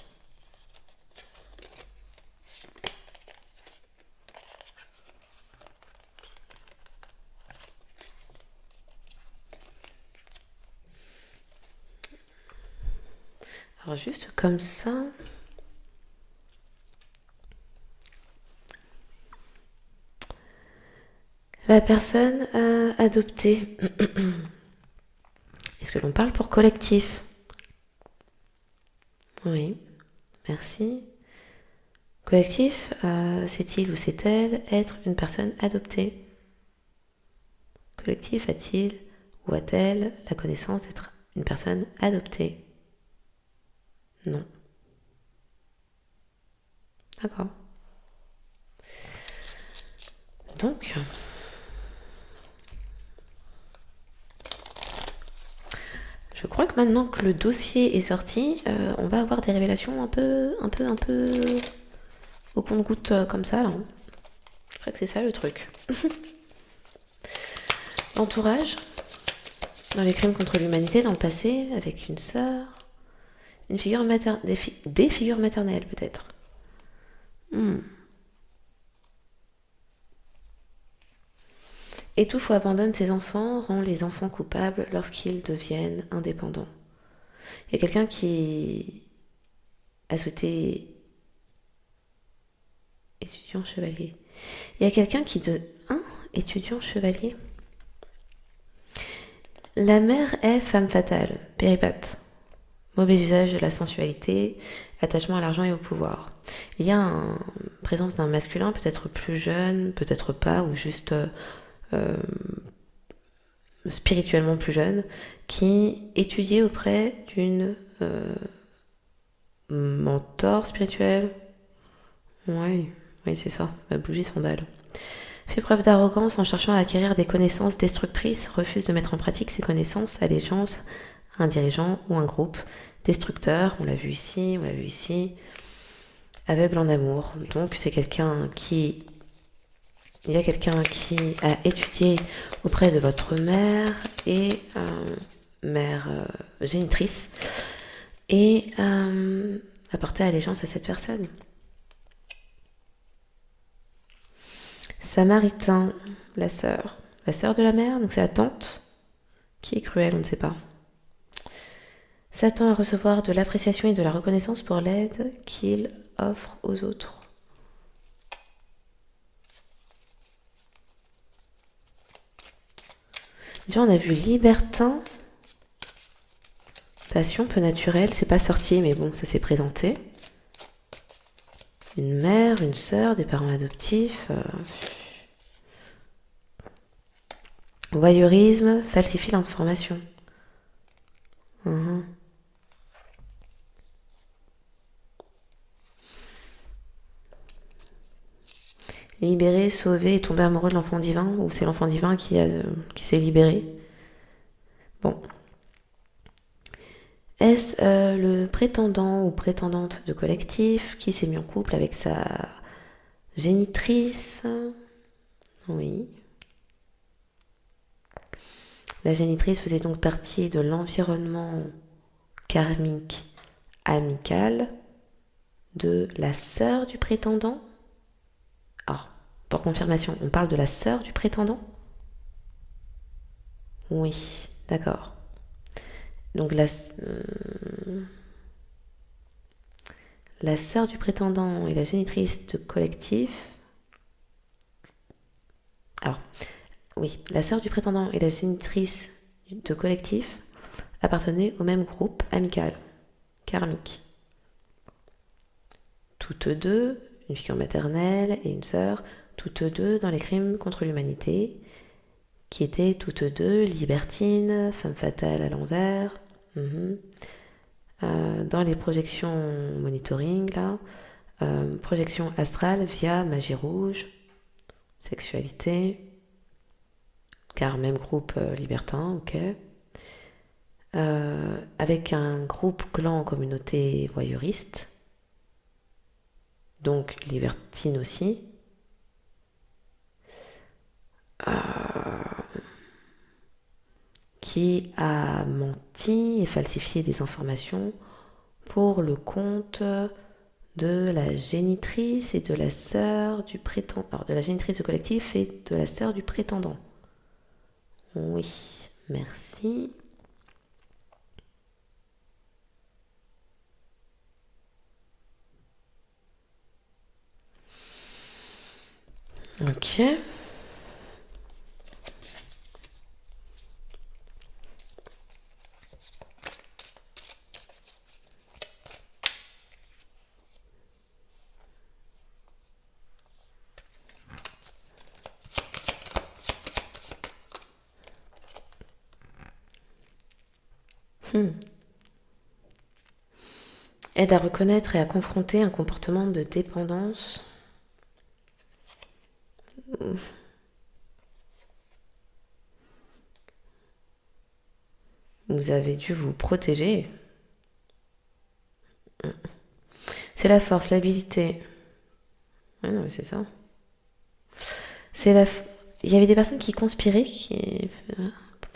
Alors juste comme ça, la personne adoptée. Est-ce que l'on parle pour collectif? Oui, merci. Collectif, c'est-il ou c'est-elle être une personne adoptée? Collectif a-t-il ou a-t-elle la connaissance d'être une personne adoptée? Non. D'accord. Donc, je crois que maintenant que le dossier est sorti, on va avoir des révélations un peu au compte-gouttes comme ça, là. Je crois que c'est ça le truc. L'entourage, dans les crimes contre l'humanité, dans le passé, avec une sœur, une figure des figures maternelles peut-être. Étouffe ou abandonne ses enfants, rend les enfants coupables lorsqu'ils deviennent indépendants. Il y a quelqu'un qui a souhaité étudiant chevalier. Il y a quelqu'un qui étudiant chevalier. La mère est femme fatale, péripathe. Mauvais usage de la sensualité, attachement à l'argent et au pouvoir. Il y a une présence d'un masculin, peut-être plus jeune, peut-être pas, ou juste spirituellement plus jeune, qui étudiait auprès d'une mentor spirituelle. Oui, c'est ça, ma bougie sondale. Fait preuve d'arrogance en cherchant à acquérir des connaissances destructrices, refuse de mettre en pratique ces connaissances, allégeance à un dirigeant ou un groupe destructeur, on l'a vu ici, aveugle en amour. Donc c'est il y a quelqu'un qui a étudié auprès de votre mère et mère génitrice et a porté allégeance à cette personne. Samaritain, la sœur de la mère, donc c'est la tante qui est cruelle, on ne sait pas. S'attend à recevoir de l'appréciation et de la reconnaissance pour l'aide qu'il offre aux autres. Déjà, on a vu libertin, passion peu naturelle, c'est pas sorti, mais bon, ça s'est présenté. Une mère, une sœur, des parents adoptifs. Voyeurisme, falsifie l'information. Libéré, sauvé et tombé amoureux de l'enfant divin, ou c'est l'enfant divin qui s'est libéré. Bon. Est-ce le prétendant ou prétendante de collectif qui s'est mis en couple avec sa génitrice? Oui. La génitrice faisait donc partie de l'environnement karmique amical de la sœur du prétendant. Alors, pour confirmation, on parle de la sœur du prétendant? Oui, d'accord. Donc la sœur du prétendant et la génitrice de collectif. Alors, oui, la sœur du prétendant et la génitrice de collectif appartenaient au même groupe amical, karmique. Toutes deux, une figure maternelle et une sœur, toutes deux dans les crimes contre l'humanité, qui étaient toutes deux libertines, femmes fatales à l'envers. Dans les projections monitoring, là, projection astrale via magie rouge, sexualité, car même groupe libertin, ok. Avec un groupe clan communauté voyeuriste, donc libertine aussi. Qui a menti et falsifié des informations pour le compte de la génitrice et de la sœur du prétendant. Alors, de la génitrice du collectif et de la sœur du prétendant. Oui, merci. Ok. Aide à reconnaître et à confronter un comportement de dépendance. Vous avez dû vous protéger. C'est la force, l'habilité. Ouais, non, mais c'est ça. Il y avait des personnes qui conspiraient, qui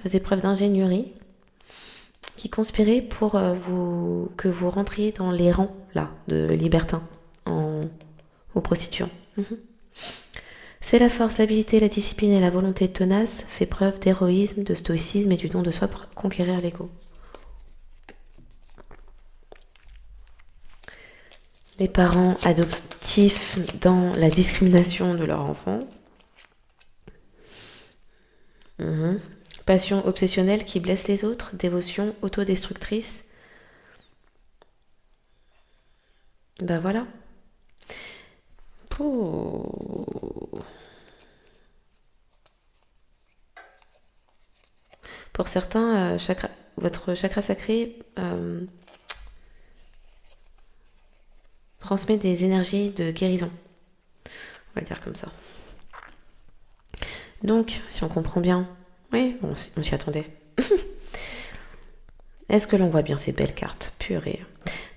faisaient preuve d'ingénierie, qui conspiraient pour que vous rentriez dans les rangs là de libertins aux prostituants. C'est la force, l'habilité, la discipline et la volonté tenace fait preuve d'héroïsme, de stoïcisme et du don de soi pour conquérir l'ego. Les parents adoptifs dans la discrimination de leur enfant. Passion obsessionnelle qui blesse les autres, dévotion autodestructrice. Ben voilà. Pour certains, votre chakra sacré transmet des énergies de guérison. On va le dire comme ça. Donc, si on comprend bien, oui, bon, on s'y attendait. Est-ce que l'on voit bien ces belles cartes? Purée.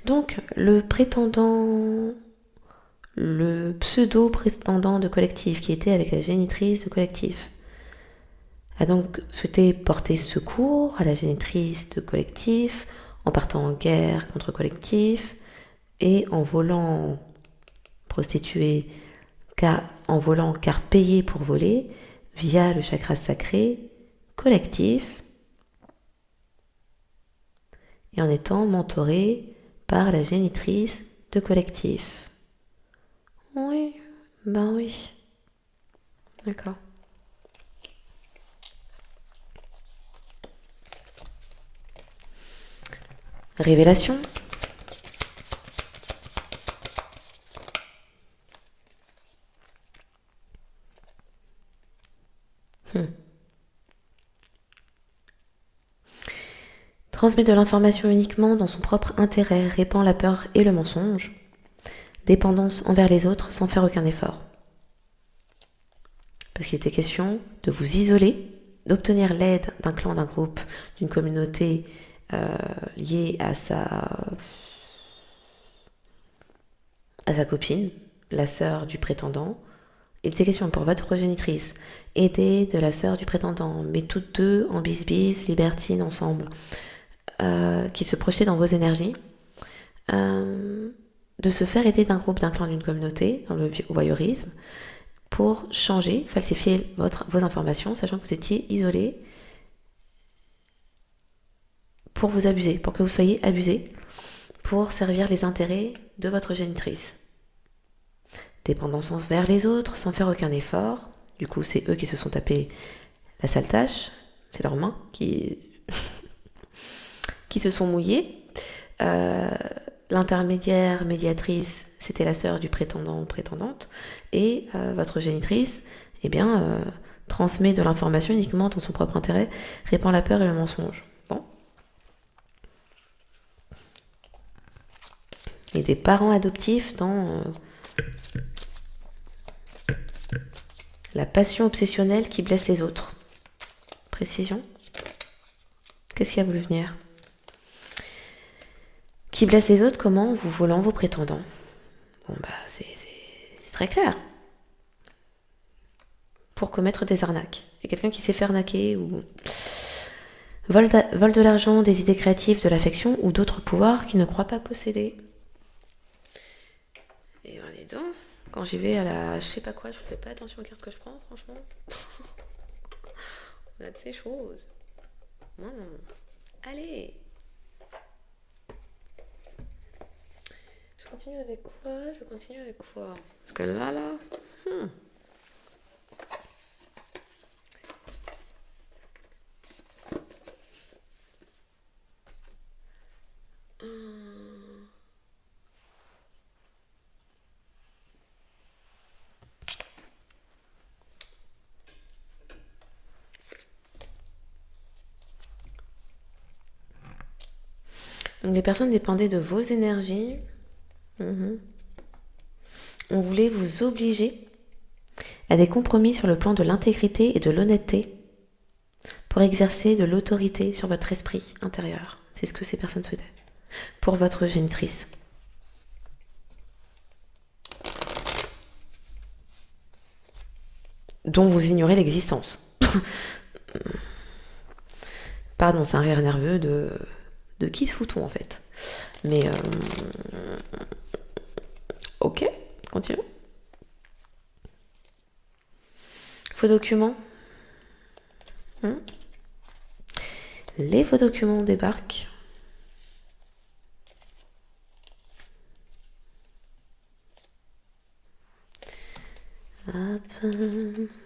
Donc, le pseudo-prétendant de collectif qui était avec la génitrice de collectif a donc souhaité porter secours à la génitrice de collectif en partant en guerre contre collectif et en volant prostituée, car payé pour voler via le chakra sacré collectif et en étant mentoré par la génitrice de collectif. Oui, ben oui. D'accord. Révélation. Transmet de l'information uniquement dans son propre intérêt, répand la peur et le mensonge. Dépendance envers les autres sans faire aucun effort. Parce qu'il était question de vous isoler, d'obtenir l'aide d'un clan, d'un groupe, d'une communauté liée à sa copine, la sœur du prétendant. Il était question pour votre progénitrice, aider de la sœur du prétendant, mais toutes deux en bis-bis, libertines ensemble, qui se projetaient dans vos énergies, de se faire aider d'un groupe, d'un clan, d'une communauté, dans le voyeurisme, pour changer, falsifier vos informations, sachant que vous étiez isolé pour vous abuser, pour que vous soyez abusé, pour servir les intérêts de votre génitrice. Dépendance envers les autres, sans faire aucun effort. Du coup, c'est eux qui se sont tapés la sale tâche, c'est leurs mains qui se sont mouillées. L'intermédiaire, médiatrice, c'était la sœur du prétendant ou prétendante, et votre génitrice, transmet de l'information uniquement dans son propre intérêt, répand la peur et le mensonge. Bon. Et des parents adoptifs dans la passion obsessionnelle qui blesse les autres. Précision. Qu'est-ce qui a voulu venir ? Qui blesse les autres, comment ? Vous volant vos prétendants. Bon, c'est très clair. Pour commettre des arnaques. Il y a quelqu'un qui s'est fait arnaquer ou vol de l'argent, des idées créatives, de l'affection ou d'autres pouvoirs qu'il ne croit pas posséder. Et dis donc, quand j'y vais à la je sais pas quoi, je fais pas attention aux cartes que je prends, franchement. On a de ces choses. Allez. Je continue avec quoi ? Parce que là... Donc les personnes dépendaient de vos énergies. On voulait vous obliger à des compromis sur le plan de l'intégrité et de l'honnêteté pour exercer de l'autorité sur votre esprit intérieur. C'est ce que ces personnes souhaitaient. Pour votre génitrice. Dont vous ignorez l'existence. Pardon, c'est un rire nerveux de qui se fout-on en fait. Mais ok, continuons. Faux documents. Les faux documents débarquent.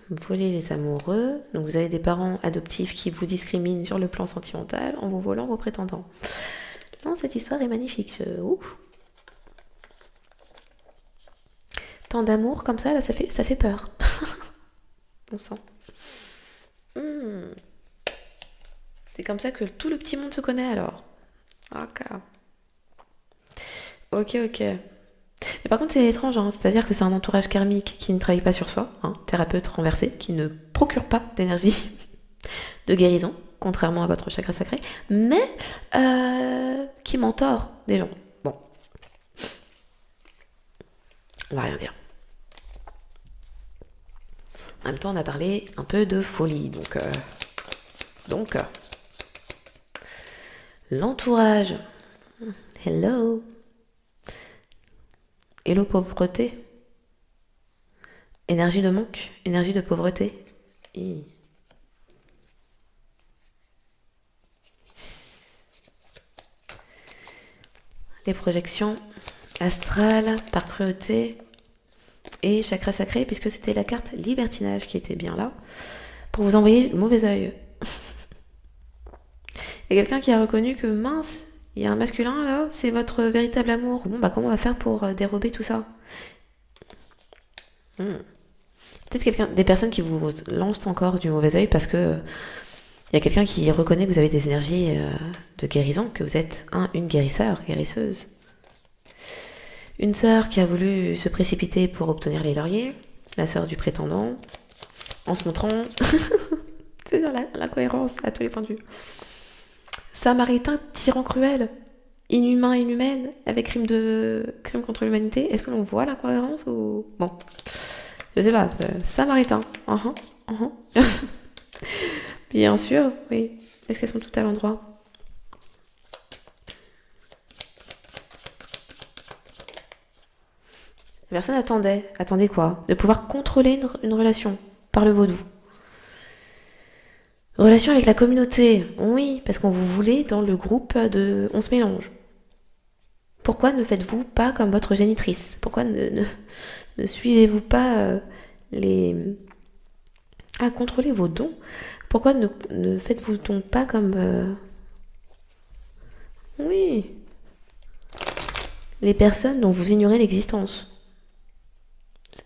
Voler les amoureux. Donc vous avez des parents adoptifs qui vous discriminent sur le plan sentimental en vous volant vos prétendants. Non, cette histoire est magnifique. Ouf. Tant d'amour comme ça, là, ça fait peur. On sent. C'est comme ça que tout le petit monde se connaît alors. Ok. Mais par contre, c'est étrange, c'est-à-dire que c'est un entourage karmique qui ne travaille pas sur soi, thérapeute renversé, qui ne procure pas d'énergie de guérison, contrairement à votre chakra sacré, mais qui mentore des gens. Bon. On va rien dire. En même temps, on a parlé un peu de folie, donc l'entourage. Hello, pauvreté. Énergie de manque, énergie de pauvreté. Les projections astrales par cruauté et chakra sacré, puisque c'était la carte libertinage qui était bien là, pour vous envoyer le mauvais œil. Il y a quelqu'un qui a reconnu que mince, il y a un masculin là, c'est votre véritable amour. Bon, comment on va faire pour dérober tout ça ? Peut-être des personnes qui vous lancent encore du mauvais œil parce que il y a quelqu'un qui reconnaît que vous avez des énergies de guérison, que vous êtes une guérisseuse. Une sœur qui a voulu se précipiter pour obtenir les lauriers, la sœur du prétendant, en se montrant... C'est dans l'incohérence à tous les points de vue. Samaritain, tyran cruel, inhumain, inhumaine, avec crime contre l'humanité. Est-ce que l'on voit l'incohérence ou... Bon, je sais pas. Samaritain. Bien sûr, oui. Est-ce qu'elles sont toutes à l'endroit ? La personne attendait quoi? De pouvoir contrôler une relation par le vaudou. Relation avec la communauté, oui, parce qu'on vous voulait dans le groupe de On se mélange. Pourquoi ne faites-vous pas comme votre génitrice? Pourquoi ne suivez-vous pas les... Ah, contrôlez vos dons. Pourquoi ne faites-vous donc pas comme... Oui, les personnes dont vous ignorez l'existence.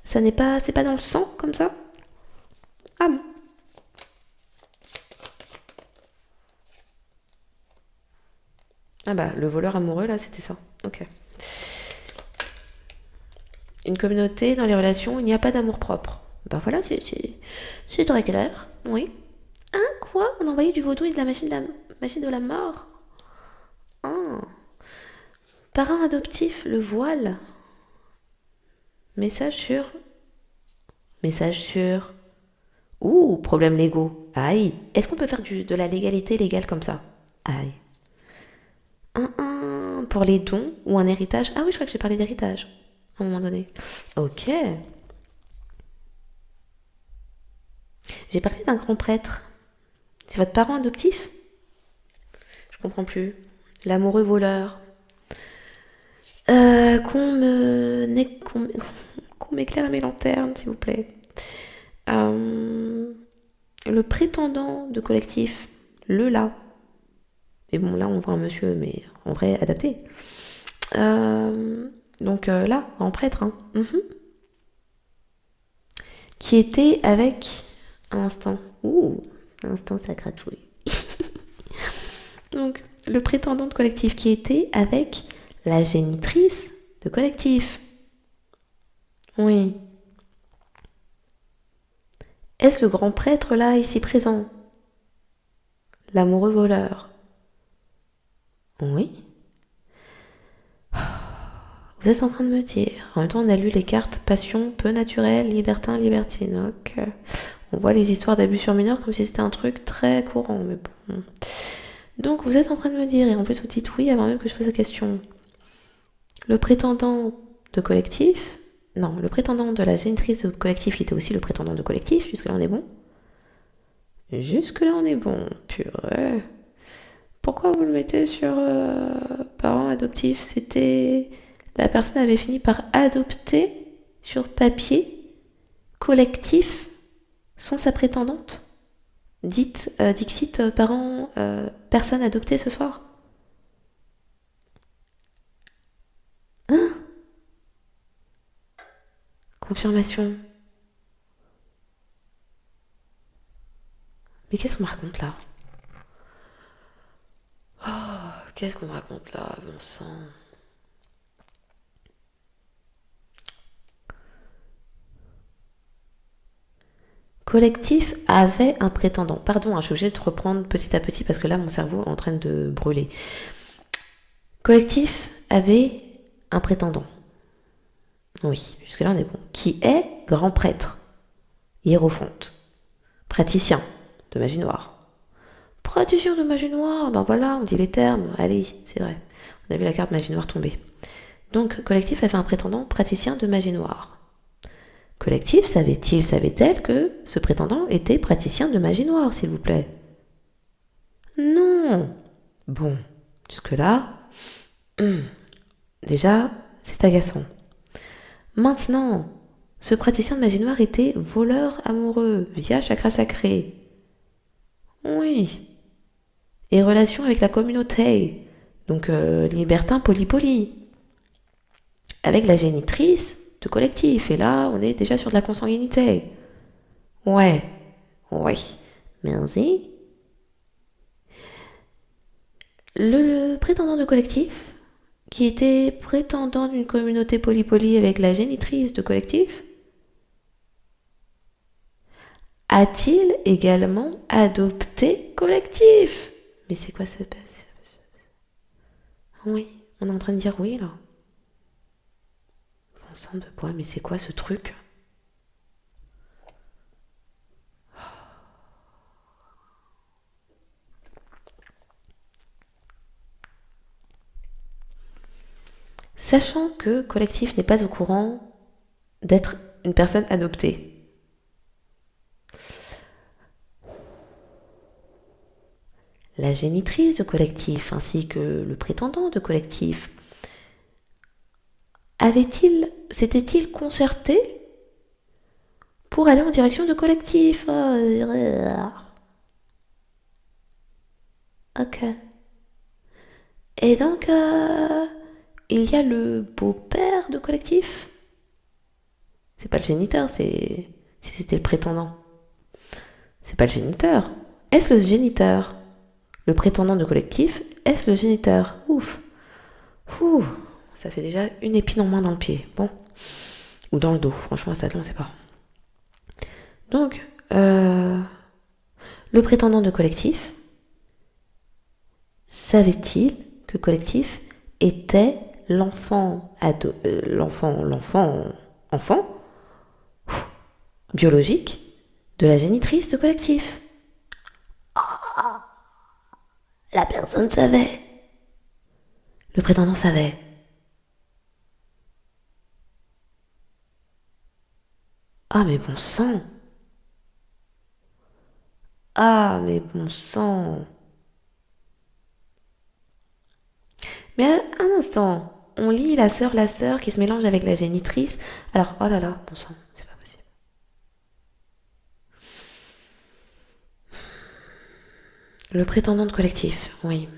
Ça n'est pas... C'est pas dans le sang, comme ça? Ah bon? Ah bah, le voleur amoureux, là, c'était ça. Ok. Une communauté, dans les relations, il n'y a pas d'amour propre. Bah voilà, c'est très clair. Oui. Hein, quoi? On a envoyé du vaudou et de la machine de la mort? Ah. Parent adoptif, le voile. Message sur... Message sur... Ouh, problème légaux. Aïe. Est-ce qu'on peut faire de la légalité légale comme ça? Aïe. Pour les dons ou un héritage. Ah oui, je crois que j'ai parlé d'héritage à un moment donné. Ok. J'ai parlé d'un grand prêtre. C'est votre parent adoptif? Je comprends plus. L'amoureux voleur. Qu'on m'éclaire mes lanternes, s'il vous plaît. Le prétendant de collectif. Le là. Et bon, là, on voit un monsieur, mais en vrai, adapté. Donc là, grand prêtre. Hein. Qui était avec... Un instant. Ouh, un instant, ça gratouille. Donc, le prétendant de collectif qui était avec la génitrice de collectif. Oui. Est-ce le grand prêtre là, ici présent? L'amoureux voleur. Oui. Vous êtes en train de me dire. En même temps, on a lu les cartes passion, peu naturel, libertin, libertine. Donc, on voit les histoires d'abus sur mineurs comme si c'était un truc très courant. Mais bon. Donc, vous êtes en train de me dire, et en plus vous dites oui avant même que je pose la question. Le prétendant de collectif, non, le prétendant de la génitrice de collectif qui était aussi le prétendant de collectif, jusque-là on est bon. Jusque-là on est bon, purée. Pourquoi vous le mettez sur parent adoptif? C'était... La personne avait fini par adopter sur papier collectif sont sa prétendante. Dixit, parent, personne adoptée ce soir. Hein? Confirmation. Mais qu'est-ce qu'on me raconte là? Oh, qu'est-ce qu'on me raconte là, bon sang? Collectif avait un prétendant. Pardon, je suis obligée de reprendre petit à petit parce que là, mon cerveau est en train de brûler. Collectif avait un prétendant. Oui, jusque-là, on est bon. Qui est grand prêtre, hiérophante, praticien de magie noire. Praticien de magie noire, ben voilà, on dit les termes. Allez, c'est vrai. On a vu la carte magie noire tomber. Donc, collectif avait un prétendant praticien de magie noire. Collectif savait-elle que ce prétendant était praticien de magie noire, s'il vous plaît? Non. Bon, jusque-là, déjà, c'est agaçant. Maintenant, ce praticien de magie noire était voleur amoureux via chakra sacré. Oui. Et relation avec la communauté. Donc, libertin polypoly. Avec la génitrice de collectif. Et là, on est déjà sur de la consanguinité. Ouais. Merci. Le prétendant de collectif, qui était prétendant d'une communauté polypoly avec la génitrice de collectif, a-t-il également adopté collectif? Mais c'est quoi ce... Oui, on est en train de dire oui là. Bon sang de bois, mais c'est quoi ce truc? Sachant que collectif n'est pas au courant d'être une personne adoptée. La génitrice de collectif ainsi que le prétendant de collectif s'étaient-ils concertés pour aller en direction de collectif? Ok. Et donc, il y a le beau-père de collectif. C'est pas le géniteur, si c'était le prétendant. C'est pas le géniteur. Est-ce le géniteur? Le prétendant de collectif, est-ce le géniteur? Ouf. Ouh, ça fait déjà une épine en moins dans le pied. Bon. Ou dans le dos. Franchement, ça, on sait pas. Donc, le prétendant de collectif, savait-il que collectif était l'enfant biologique de la génitrice de collectif? La personne savait. Le prétendant savait. Ah mais bon sang. Ah mais bon sang. Mais un instant, on lit la sœur qui se mélange avec la génitrice. Alors, oh là là, bon sang, c'est pas possible. Le prétendant de collectif, oui.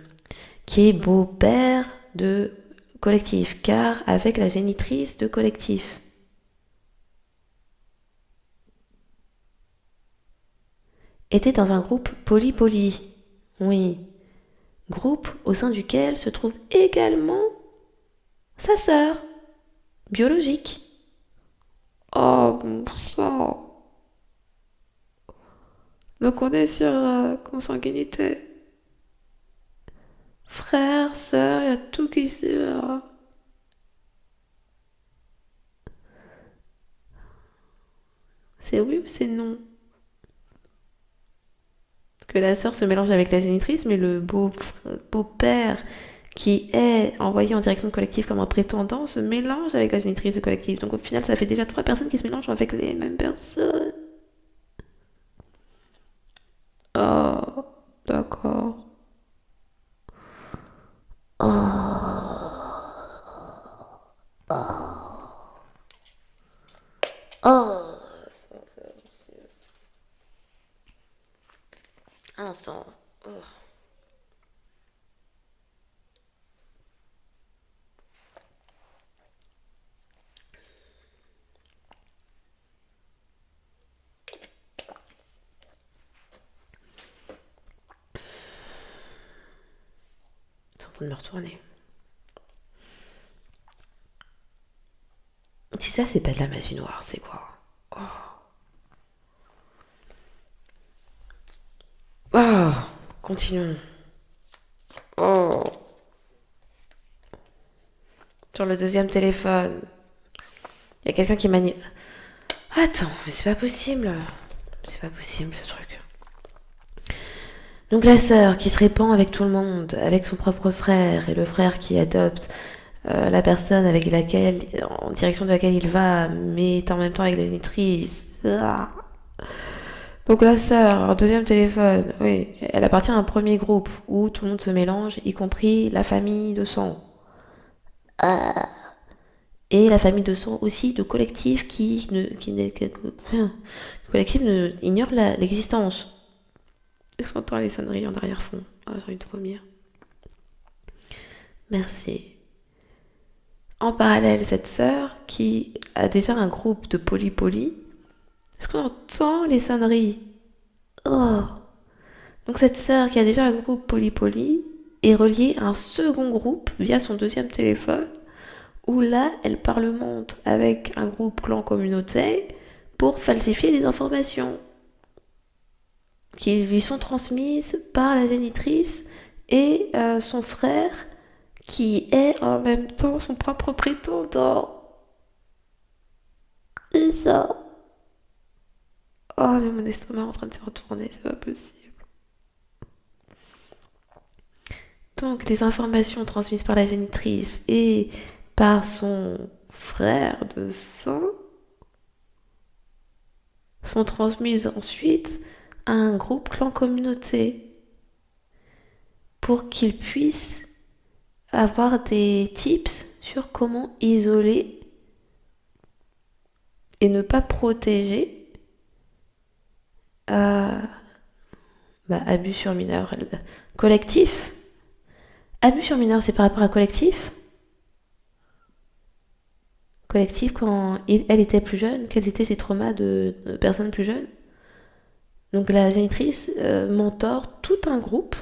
Qui est beau-père de collectif, car avec la génitrice de collectif. Était dans un groupe poly-poly, oui. Groupe au sein duquel se trouve également sa sœur, biologique. Oh bon sang. Donc on est sur consanguinité. Frère, sœur, il y a tout qui se... C'est oui ou c'est non? Que la sœur se mélange avec la génitrice, mais le beau-père qui est envoyé en direction de collectif comme un prétendant se mélange avec la génitrice de collectif. Donc au final, ça fait déjà 3 personnes qui se mélangent avec les mêmes personnes. Oh, d'accord. Oh. Un instant. Oh. C'est en train de me retourner. Si ça, c'est pas de la magie noire, c'est quoi? Oh. Oh, continuons. Oh. Sur le deuxième téléphone, il y a quelqu'un qui manie... Attends, mais c'est pas possible. C'est pas possible ce truc. Donc la sœur qui se répand avec tout le monde, avec son propre frère, et le frère qui adopte la personne avec laquelle, en direction de laquelle il va, mais en même temps avec la génitrice. Ah. Donc la sœur, un deuxième téléphone, oui, elle appartient à un premier groupe où tout le monde se mélange, y compris la famille de sang. Et la famille de sang aussi de collectif collectif ignore l'existence. Est-ce qu'on entend les sonneries en arrière-fond? Ah, j'ai envie de vomir. Merci. En parallèle, cette sœur qui a déjà un groupe de poly-poly, est-ce qu'on entend les sonneries? Oh. Donc cette sœur qui a déjà un groupe poly-poly est reliée à un second groupe via son deuxième téléphone, où là, elle parlemente avec un groupe clan communauté pour falsifier les informations qui lui sont transmises par la génitrice et son frère qui est en même temps son propre prétendant. C'est ça. Oh, mais mon estomac est en train de se retourner, c'est pas possible. Donc, les informations transmises par la génitrice et par son frère de sang sont transmises ensuite à un groupe clan communauté pour qu'ils puissent avoir des tips sur comment isoler et ne pas protéger abus sur mineur. Collectif. Abus sur mineur, c'est par rapport à collectif. Collectif, quand elle était plus jeune, quels étaient ses traumas de personnes plus jeunes. Donc la génitrice mentore tout un groupe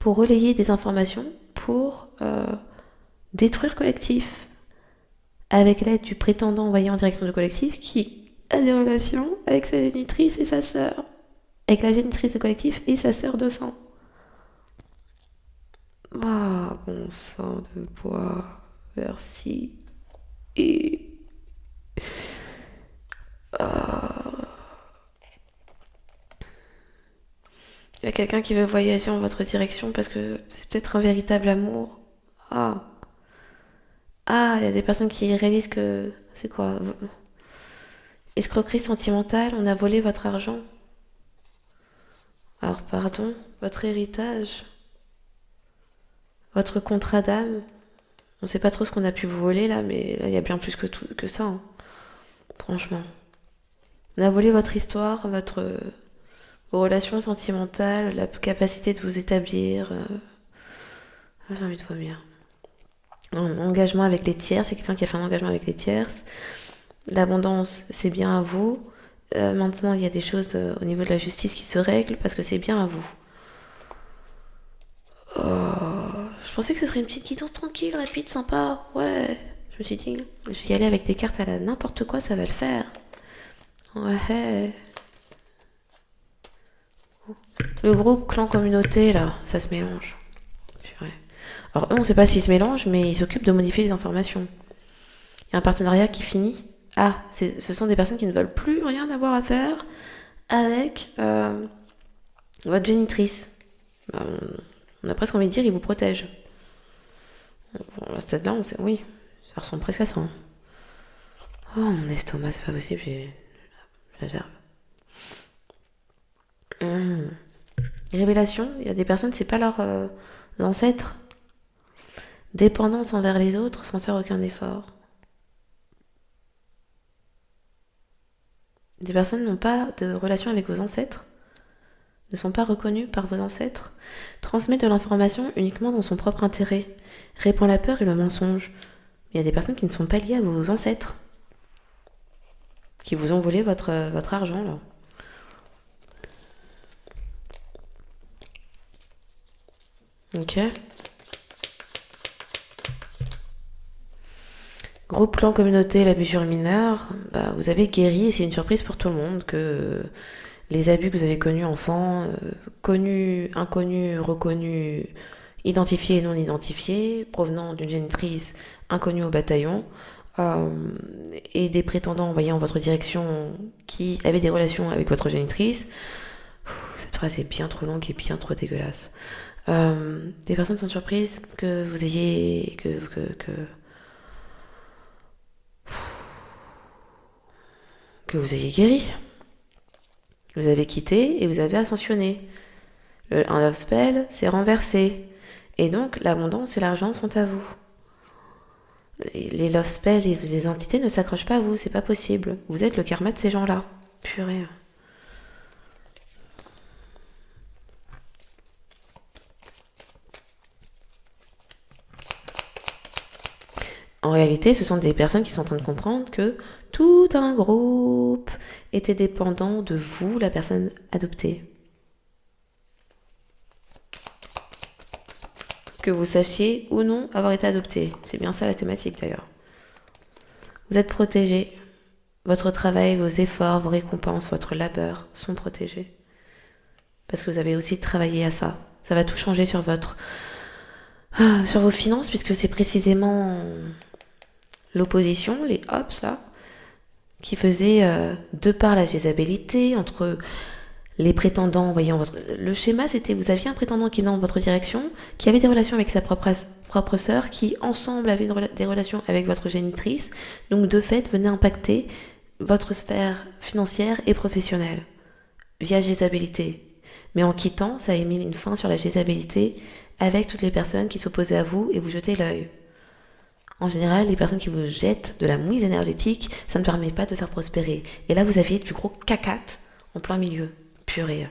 pour relayer des informations pour détruire collectif, avec l'aide du prétendant envoyé en direction de collectif qui a des relations avec sa génitrice et sa sœur, avec la génitrice de collectif et sa sœur de sang. Ah, bon sang de bois, merci. Et... Il y a quelqu'un qui veut voyager en votre direction parce que c'est peut-être un véritable amour. Ah, il y a des personnes qui réalisent que... C'est quoi? Escroquerie sentimentale, on a volé votre argent. Alors, pardon, votre héritage, votre contrat d'âme. On sait pas trop ce qu'on a pu vous voler là, mais là, il y a bien plus que ça. Hein. Franchement. On a volé votre histoire, vos relations sentimentales, la capacité de vous établir. J'ai envie de vomir. Un engagement avec les tiers, c'est quelqu'un qui a fait un engagement avec les tierces. L'abondance, c'est bien à vous. Maintenant, il y a des choses au niveau de la justice qui se règlent parce que c'est bien à vous. Je pensais que ce serait une petite guidance tranquille, rapide, sympa. Ouais, je me suis dit, je vais y aller avec des cartes à la n'importe quoi, ça va le faire. Ouais. Le groupe clan communauté, là, ça se mélange. Purée. Alors eux, on sait pas s'ils se mélangent, mais ils s'occupent de modifier les informations. Il y a un partenariat qui finit. Ce sont des personnes qui ne veulent plus rien avoir à faire avec votre génitrice. On a presque envie de dire, ils vous protègent. Bon, à ce stade-là, on sait, oui, ça ressemble presque à ça. Hein. Oh, mon estomac, c'est pas possible, j'exagère. Révélation, il y a des personnes, c'est pas leurs ancêtres. Dépendance envers les autres sans faire aucun effort. Des personnes n'ont pas de relation avec vos ancêtres, ne sont pas reconnues par vos ancêtres, transmet de l'information uniquement dans son propre intérêt, répand la peur et le mensonge. Il y a des personnes qui ne sont pas liées à vos ancêtres, qui vous ont volé votre argent, là. Ok. Groupe clan communauté, l'abus sur mineur, vous avez guéri et c'est une surprise pour tout le monde que les abus que vous avez connus enfant, connus, inconnus, reconnus, identifiés et non identifiés, provenant d'une génitrice inconnue au bataillon, et des prétendants envoyés en votre direction qui avaient des relations avec votre génitrice. Cette phrase est bien trop longue et bien trop dégueulasse. Des personnes sont surprises que vous ayez... que vous ayez guéri. Vous avez quitté et vous avez ascensionné. Un love spell s'est renversé. Et donc, l'abondance et l'argent sont à vous. Les love spells, les entités ne s'accrochent pas à vous, c'est pas possible. Vous êtes le karma de ces gens-là. Purée. En réalité, ce sont des personnes qui sont en train de comprendre que tout un groupe était dépendant de vous, la personne adoptée. Que vous sachiez ou non avoir été adopté. C'est bien ça la thématique d'ailleurs. Vous êtes protégé. Votre travail, vos efforts, vos récompenses, votre labeur sont protégés. Parce que vous avez aussi travaillé à ça. Ça va tout changer sur vos finances, puisque c'est précisément l'opposition, les hops là, qui faisait de par la jézabélité entre les prétendants envoyés en votre... Le schéma, c'était vous aviez un prétendant qui venait dans votre direction, qui avait des relations avec sa propre sœur, qui ensemble avaient des relations avec votre génitrice, donc de fait venait impacter votre sphère financière et professionnelle via Gézabilité. Mais en quittant, ça a mis une fin sur la Gézabilité avec toutes les personnes qui s'opposaient à vous et vous jetez l'œil. En général, les personnes qui vous jettent de la mouise énergétique, ça ne permet pas de faire prospérer. Et là, vous aviez du gros cacate en plein milieu. Purée.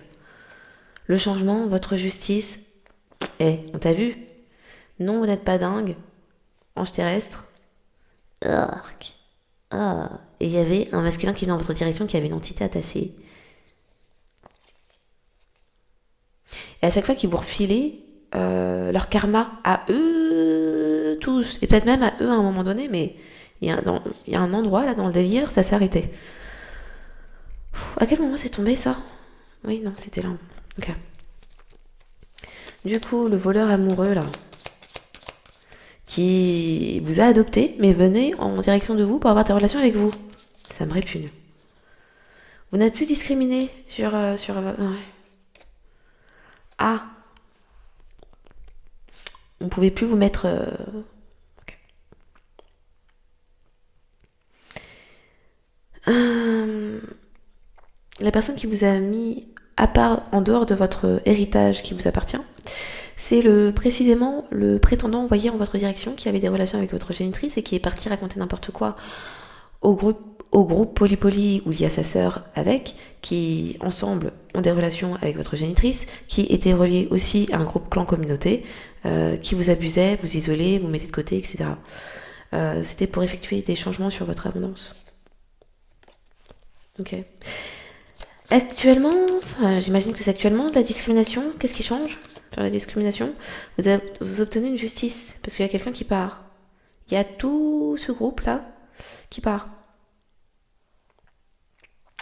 Le changement, votre justice. On t'a vu? Non, vous n'êtes pas dingue. Ange terrestre. Arc. Ah. Et il y avait un masculin qui venait dans votre direction qui avait une entité attachée. Et à chaque fois qu'ils vous refilaient leur karma à eux tous, et peut-être même à eux à un moment donné, mais il y a un endroit là dans le délire, ça s'est arrêté. À quel moment c'est tombé ça? Oui, non, c'était là. Ok. Du coup, le voleur amoureux là, qui vous a adopté, mais venait en direction de vous pour avoir des relations avec vous. Ça me répugne. Vous n'êtes plus discriminé sur... ouais. Ah, on pouvait plus vous mettre... ok. La personne qui vous a mis à part en dehors de votre héritage qui vous appartient, c'est précisément le prétendant envoyé en votre direction qui avait des relations avec votre génitrice et qui est parti raconter n'importe quoi au groupe Polypoly où il y a sa sœur avec, qui ensemble ont des relations avec votre génitrice, qui était relié aussi à un groupe clan communauté, qui vous abusait, vous isolait, vous mettez de côté, etc. C'était pour effectuer des changements sur votre abondance. Ok. Actuellement, j'imagine que c'est actuellement la discrimination. Qu'est-ce qui change sur la discrimination? Vous obtenez une justice parce qu'il y a quelqu'un qui part. Il y a tout ce groupe-là qui part,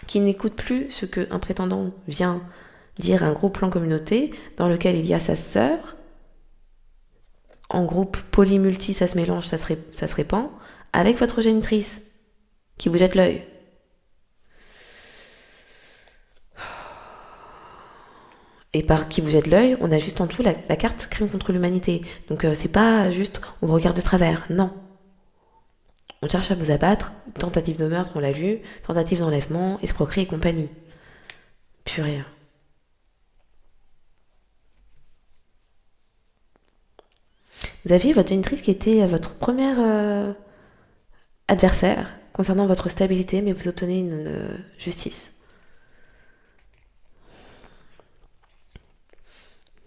qui n'écoute plus ce qu'un prétendant vient dire à un groupe plan communauté dans lequel il y a sa sœur. En groupe polymulti, ça se mélange, ça se répand, avec votre génitrice qui vous jette l'œil. Et par qui vous jette l'œil, on a juste en dessous la carte crime contre l'humanité. Donc c'est pas juste on vous regarde de travers, non. On cherche à vous abattre, tentative de meurtre, on l'a vu, tentative d'enlèvement, escroquerie et compagnie. Purée. Vous aviez votre génitrice qui était votre première adversaire concernant votre stabilité, mais vous obtenez une justice.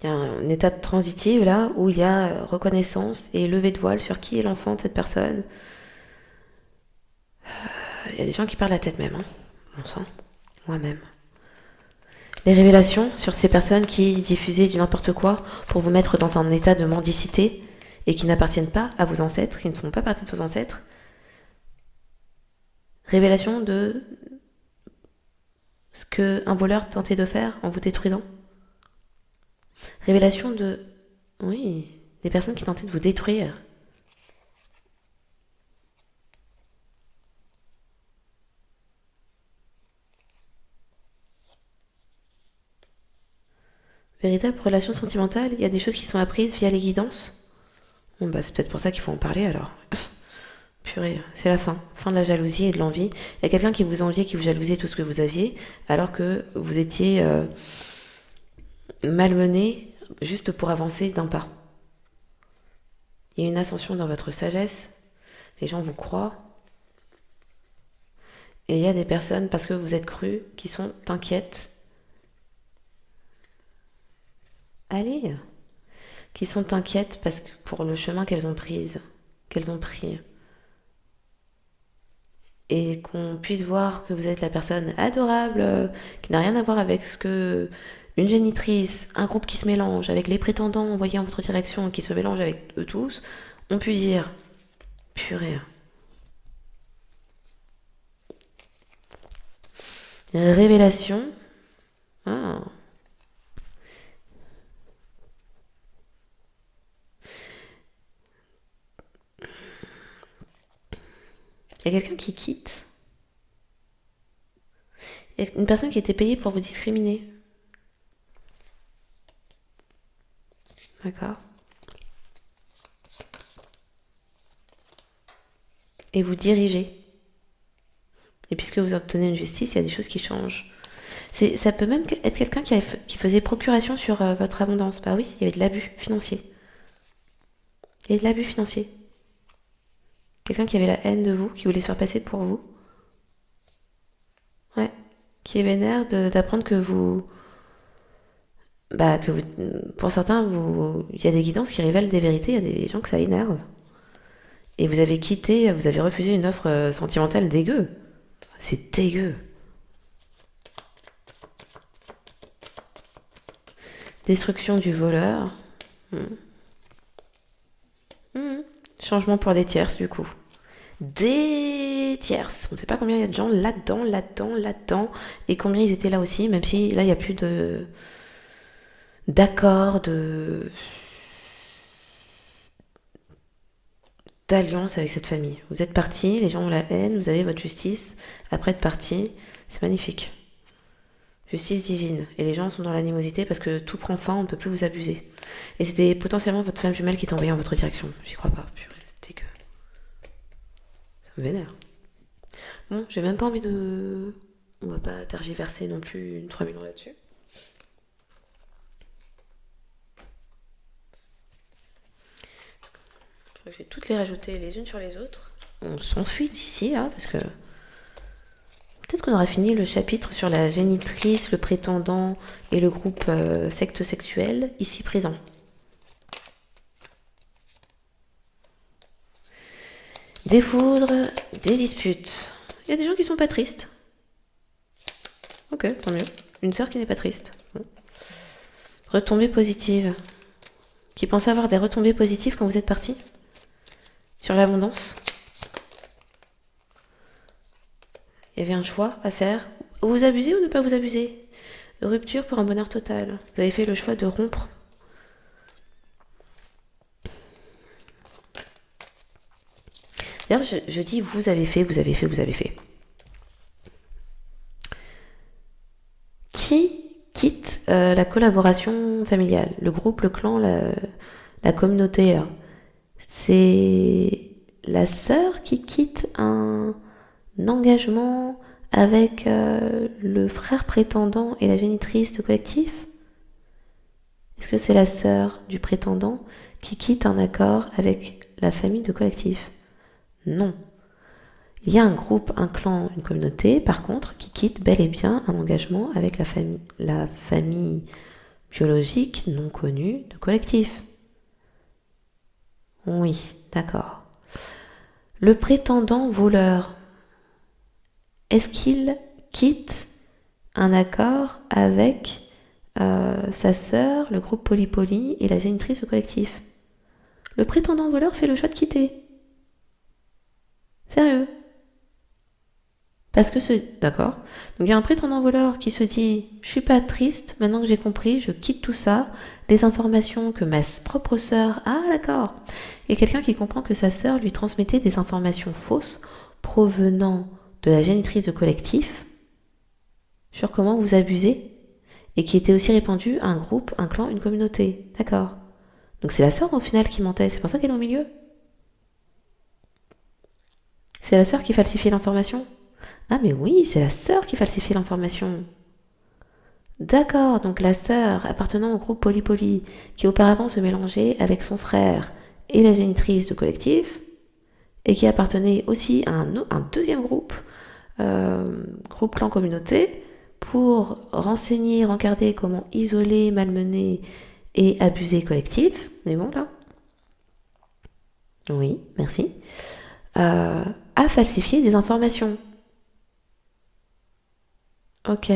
Il y a une étape transitive là où il y a reconnaissance et levée de voile sur qui est l'enfant de cette personne. Il y a des gens qui perdent la tête même, hein. Bon sang, moi-même. Les révélations sur ces personnes qui diffusaient du n'importe quoi pour vous mettre dans un état de mendicité et qui n'appartiennent pas à vos ancêtres, qui ne font pas partie de vos ancêtres. Révélation de ce qu'un voleur tentait de faire en vous détruisant. Révélation de... Oui, des personnes qui tentaient de vous détruire. Véritable relation sentimentale, il y a des choses qui sont apprises via les guidances. Bon bah c'est peut-être pour ça qu'il faut en parler alors. Purée, c'est la fin. Fin de la jalousie et de l'envie. Il y a quelqu'un qui vous enviait, qui vous jalousait tout ce que vous aviez, alors que vous étiez malmené juste pour avancer d'un pas. Il y a une ascension dans votre sagesse. Les gens vous croient. Et il y a des personnes, parce que vous êtes crus, qui sont inquiètes. Allez, qui sont inquiètes parce que pour le chemin qu'elles ont pris. Et qu'on puisse voir que vous êtes la personne adorable, qui n'a rien à voir avec ce que une génitrice, un groupe qui se mélange, avec les prétendants envoyés en votre direction, qui se mélangent avec eux tous, ont pu dire, purée. Révélation. Ah. Il y a quelqu'un qui quitte. Il y a une personne qui était payée pour vous discriminer. D'accord. Et vous diriger. Et puisque vous obtenez une justice, il y a des choses qui changent. Ça peut même être quelqu'un qui faisait procuration sur votre abondance. Bah oui, il y avait de l'abus financier. Il y avait de l'abus financier. Quelqu'un qui avait la haine de vous, qui voulait se faire passer pour vous. Ouais. Qui est vénère d'apprendre que vous... Bah, pour certains, il y a des guidances qui révèlent des vérités, il y a des gens que ça énerve. Et vous avez refusé une offre sentimentale dégueu. C'est dégueu. Destruction du voleur. Changement pour des tierces, du coup. Des tierces. On ne sait pas combien il y a de gens là-dedans. Et combien ils étaient là aussi, même si là, il n'y a plus d'accord, d'alliance avec cette famille. Vous êtes partis, les gens ont la haine, vous avez votre justice. Après être partis, c'est magnifique. Justice divine. Et les gens sont dans l'animosité parce que tout prend fin, on ne peut plus vous abuser. Et c'était potentiellement votre flamme jumelle qui est envoyée en votre direction. J'y crois pas. Purée, c'était que... Ça me vénère. Bon, j'ai même pas envie de... On va pas tergiverser non plus 3000 ans là-dessus. Je vais toutes les rajouter les unes sur les autres. On s'enfuit d'ici, là, parce que... Peut-être qu'on aura fini le chapitre sur la génitrice, le prétendant et le groupe secte sexuelle, ici présent. Des foudres, des disputes. Il y a des gens qui sont pas tristes. Ok, tant mieux. Une sœur qui n'est pas triste. Bon. Retombées positives. Qui pensait avoir des retombées positives quand vous êtes parti sur l'abondance. Il y avait un choix à faire. Vous abusez ou ne pas vous abuser? Rupture pour un bonheur total. Vous avez fait le choix de rompre. D'ailleurs, je dis vous avez fait. Qui quitte la collaboration familiale, le groupe, le clan, la communauté là? C'est la sœur qui quitte un engagement avec le frère prétendant et la génitrice de collectif? Est-ce que c'est la sœur du prétendant qui quitte un accord avec la famille de collectif? Non. Il y a un groupe, un clan, une communauté, par contre, qui quitte bel et bien un engagement avec la famille biologique non connue de collectif. Oui, d'accord. Le prétendant voleur, est-ce qu'il quitte un accord avec sa sœur, le groupe Polypoly et la génitrice au collectif? Le prétendant voleur fait le choix de quitter. Sérieux. Parce que d'accord. Donc il y a un prétendant voleur qui se dit « Je suis pas triste, maintenant que j'ai compris, je quitte tout ça. Les informations que ma propre sœur... » Ah d'accord. Il y a quelqu'un qui comprend que sa sœur lui transmettait des informations fausses provenant de la génitrice de collectif sur comment vous abusez et qui était aussi répandu à un groupe, un clan, une communauté. D'accord. Donc c'est la sœur au final qui mentait, c'est pour ça qu'elle est au milieu. C'est la sœur qui falsifiait l'information. Ah mais oui, c'est la sœur qui falsifie l'information. D'accord, donc la sœur appartenant au groupe Polypoly, qui auparavant se mélangeait avec son frère et la génitrice de collectif, et qui appartenait aussi à un deuxième groupe, groupe clan communauté, pour renseigner, rencarder comment isoler, malmener et abuser collectif. On est bon là? Oui, merci. A falsifié des informations. Ok.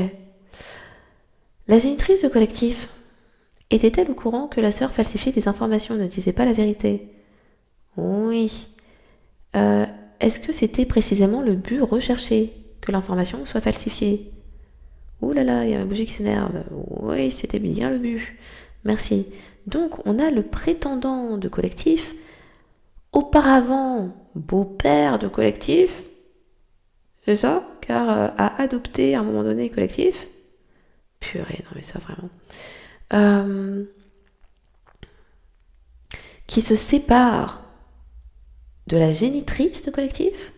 La génitrice de collectif, était-elle au courant que la sœur falsifiait des informations, ne disait pas la vérité? Oui. Est-ce que c'était précisément le but recherché, que l'information soit falsifiée? Ouh là là, il y a ma bougie qui s'énerve. Oui, c'était bien le but. Merci. Donc, on a le prétendant de collectif, auparavant beau-père de collectif, c'est ça? Car a adopté à un moment donné collectif. Purée, non mais ça vraiment. Qui se sépare de la génitrice de collectif.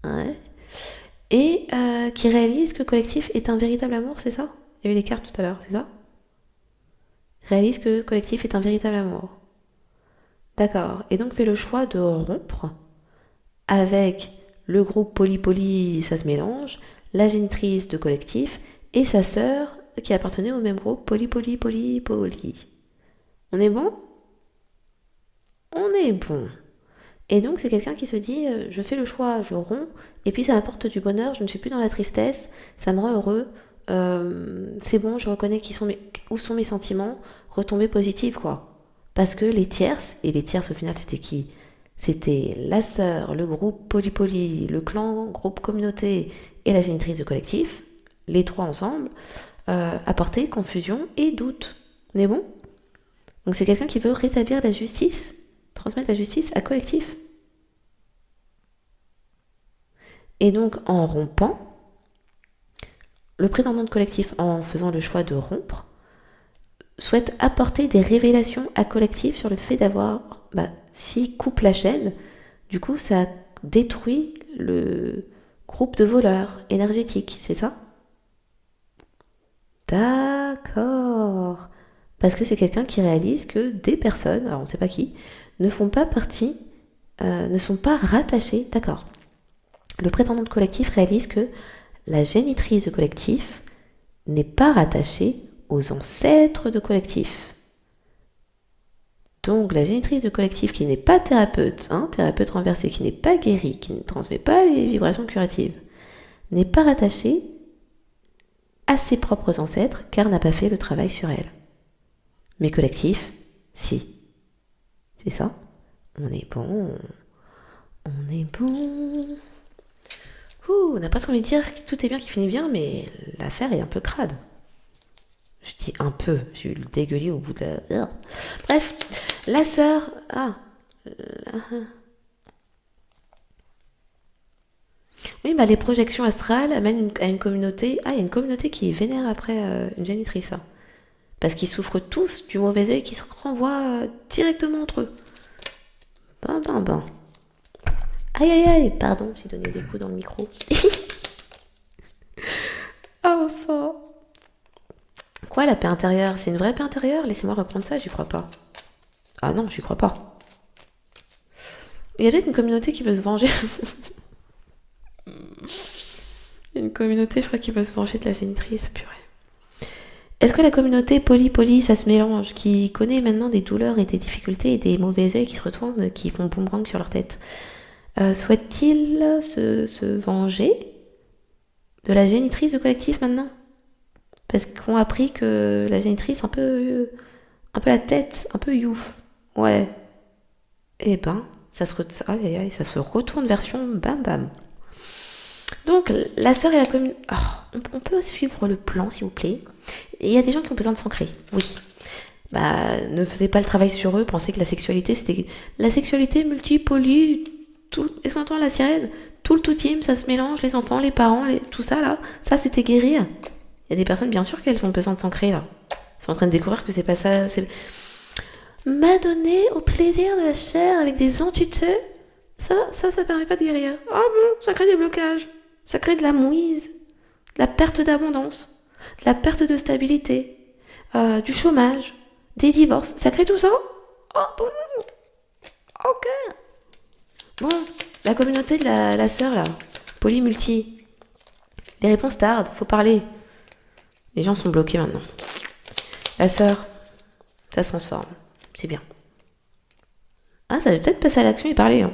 Ouais. Et qui réalise que collectif est un véritable amour, c'est ça? Il y avait les cartes tout à l'heure, c'est ça? Réalise que collectif est un véritable amour. D'accord. Et donc fait le choix de rompre avec le groupe Poly ça se mélange, la génitrice de collectif et sa sœur qui appartenait au même groupe Poly. On est bon? On est bon. Et donc c'est quelqu'un qui se dit je fais le choix, je romps, et puis ça m'apporte du bonheur, je ne suis plus dans la tristesse, ça me rend heureux, c'est bon, je reconnais où sont mes sentiments, retombées positives quoi. Parce que les tierces, et les tierces au final c'était qui? C'était la sœur, le groupe Poly, le clan, groupe communauté et la génitrice de collectif, les trois ensemble, apportaient confusion et doute. On est bon? Donc c'est quelqu'un qui veut rétablir la justice, transmettre la justice à collectif. Et donc en rompant, le prétendant de collectif, en faisant le choix de rompre, souhaite apporter des révélations à collectif sur le fait d'avoir, s'il coupe la chaîne, du coup ça détruit le groupe de voleurs énergétiques, c'est ça? D'accord. Parce que c'est quelqu'un qui réalise que des personnes, alors on ne sait pas qui, ne font pas partie, ne sont pas rattachées, d'accord. Le prétendant de collectif réalise que la génitrice de collectif n'est pas rattachée aux ancêtres de collectif. Donc la génitrice de collectif qui n'est pas thérapeute, thérapeute renversé, qui n'est pas guérie, qui ne transmet pas les vibrations curatives, n'est pas rattachée à ses propres ancêtres car n'a pas fait le travail sur elle. Mais collectif, si. C'est ça? On est bon. On est bon. On n'a pas envie de dire que tout est bien qui finit bien, mais l'affaire est un peu crade. Je dis un peu, j'ai eu le dégueulis au bout de la... Bref, la sœur... Oui, les projections astrales amènent à une communauté... il y a une communauté qui vénère après une génitrice. Parce qu'ils souffrent tous du mauvais œil qui se renvoie directement entre eux. Aïe, pardon, j'ai donné des coups dans le micro. Ça. Quoi, la paix intérieure? C'est une vraie paix intérieure? Laissez-moi reprendre ça, j'y crois pas. Ah non, j'y crois pas. Il y a peut-être une communauté qui veut se venger. Une communauté, je crois, qui veut se venger de la génitrice, purée. Est-ce que la communauté Poly, ça se mélange, qui connaît maintenant des douleurs et des difficultés et des mauvais œils qui se retournent, qui font boomerang sur leur tête, souhaite-t-il se venger de la génitrice de collectif maintenant? Parce qu'on a appris que la génitrice, un peu la tête, un peu youf. Ouais. Eh ben, ça se retourne version bam. Donc, la sœur et la commune... on peut suivre le plan, s'il vous plaît. Il y a des gens qui ont besoin de s'ancrer. Oui. Ne faisez pas le travail sur eux. Pensez que la sexualité, c'était... La sexualité multipolie, tout... Est-ce qu'on entend la sirène? Tout le tout team, ça se mélange, les enfants, les parents, tout ça, là. Ça, c'était guérir. Il y a des personnes, bien sûr, qu'elles ont besoin de s'ancrer, là. Elles sont en train de découvrir que c'est pas ça... M'adonner au plaisir de la chair avec des entuteux, ça permet pas de guérir. Ah bon, ça crée des blocages. Ça crée de la mouise, de la perte d'abondance, de la perte de stabilité, du chômage, des divorces. Ça crée tout ça? Oh bon. Ok. Bon, la communauté de la sœur, là, polymulti. Les réponses tardent, faut parler. Les gens sont bloqués maintenant. La sœur, ça se transforme. C'est bien. Ça va peut-être passer à l'action et parler.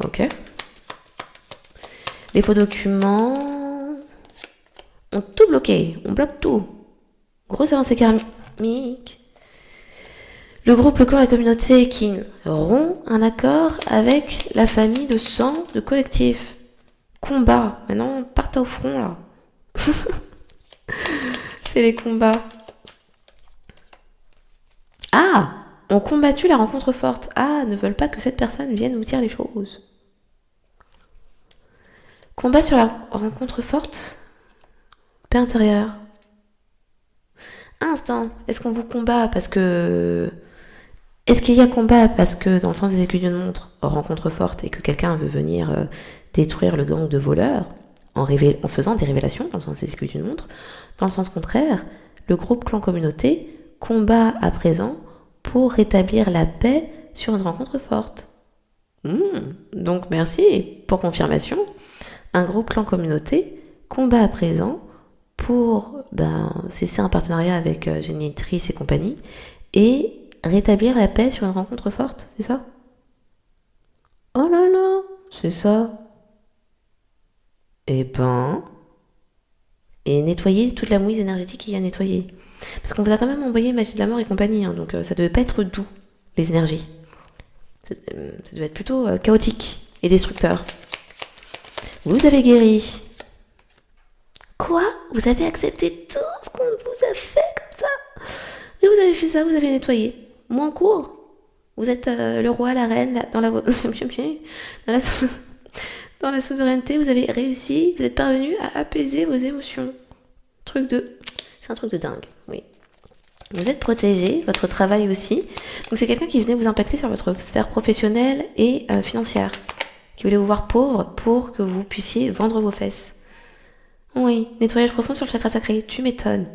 Ok. Les faux documents ont tout bloqué. On bloque tout. Grosse avancée karmique. Le groupe, le clan, la communauté qui rompt un accord avec la famille de sang de collectif. Combat. Maintenant, partez au front, là. C'est les combats. Ont combattu la rencontre forte. Ne veulent pas que cette personne vienne vous dire les choses. Combat sur la rencontre forte. Paix intérieure. Un instant. Est-ce qu'on vous combat parce que... Est-ce qu'il y a combat parce que dans le sens des aiguilles d'une montre, rencontre forte, et que quelqu'un veut venir détruire le gang de voleurs en faisant des révélations, dans le sens exécute une montre. Dans le sens contraire, le groupe clan communauté combat à présent pour rétablir la paix sur une rencontre forte. Donc merci pour confirmation. Un groupe clan communauté combat à présent pour cesser un partenariat avec Génitrice et compagnie et rétablir la paix sur une rencontre forte, c'est ça? Oh là là, c'est ça. Et nettoyer toute la mouise énergétique qu'il y a à nettoyer. Parce qu'on vous a quand même envoyé Magie de la mort et compagnie, hein, donc ça devait pas être doux, les énergies. Ça devait être plutôt chaotique et destructeur. Vous avez guéri. Quoi? Vous avez accepté tout ce qu'on vous a fait comme ça? Et vous avez fait ça, vous avez nettoyé. Moi en cours, vous êtes le roi, la reine, dans la dans la souveraineté, vous avez réussi, vous êtes parvenu à apaiser vos émotions. C'est un truc de dingue, oui. Vous êtes protégé, votre travail aussi. Donc c'est quelqu'un qui venait vous impacter sur votre sphère professionnelle et financière, qui voulait vous voir pauvre pour que vous puissiez vendre vos fesses. Oui, nettoyage profond sur le chakra sacré, tu m'étonnes.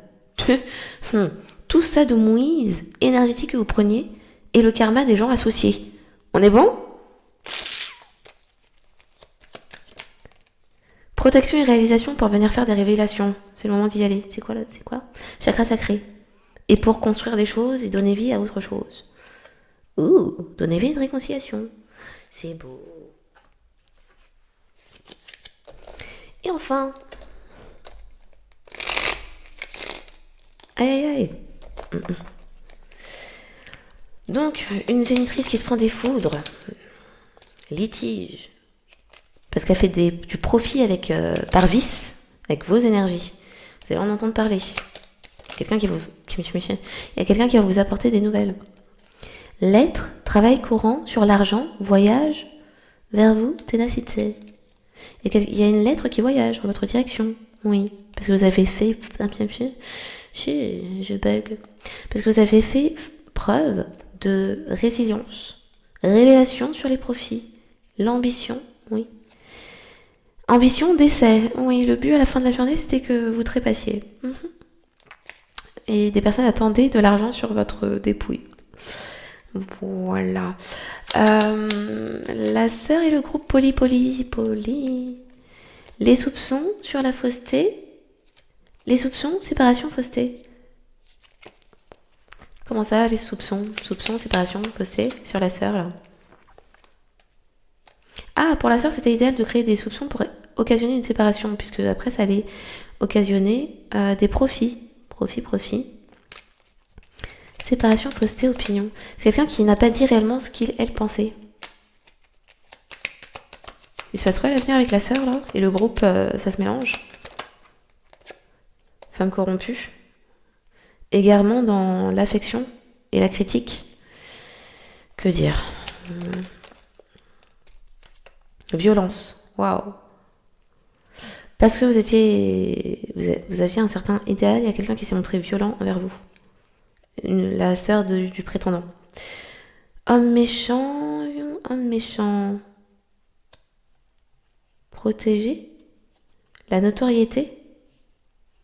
Tout ça de mouise énergétique que vous preniez et le karma des gens associés. On est bon? Protection et réalisation pour venir faire des révélations. C'est le moment d'y aller. C'est quoi là? C'est quoi? Chakra sacré. Et pour construire des choses et donner vie à autre chose. Donner vie à une réconciliation. C'est beau. Et enfin. Aïe. Donc, une génitrice qui se prend des foudres. Litige. Parce qu'elle fait du profit par vice, avec vos énergies. Vous allez en entendre parler. Il y a quelqu'un qui va vous apporter des nouvelles. Lettre, travail courant sur l'argent, voyage vers vous, ténacité. Il y a une lettre qui voyage en votre direction. Oui, parce que vous avez fait... Je bug. Parce que vous avez fait preuve de résilience. Révélation sur les profits. L'ambition, oui. Ambition, décès. Oui, le but à la fin de la journée, c'était que vous trépassiez. Et des personnes attendaient de l'argent sur votre dépouille. Voilà. La sœur et le groupe poly. Les soupçons sur la fausseté. Les soupçons, séparation, fausseté. Comment ça, les soupçons? Soupçons, séparation, fausseté sur la sœur, là. Ah, pour la sœur, c'était idéal de créer des soupçons pour occasionner une séparation, puisque après, ça allait occasionner des profits. Profit. Séparation, fausseté, opinion. C'est quelqu'un qui n'a pas dit réellement ce elle pensait. Il se passe quoi à l'avenir avec la sœur, là? Et le groupe, ça se mélange? Femme corrompue. Égarement dans l'affection et la critique. Que dire? Violence. Waouh. Parce que vous aviez un certain idéal, il y a quelqu'un qui s'est montré violent envers vous. La sœur du prétendant. Homme méchant. Protégé. La notoriété.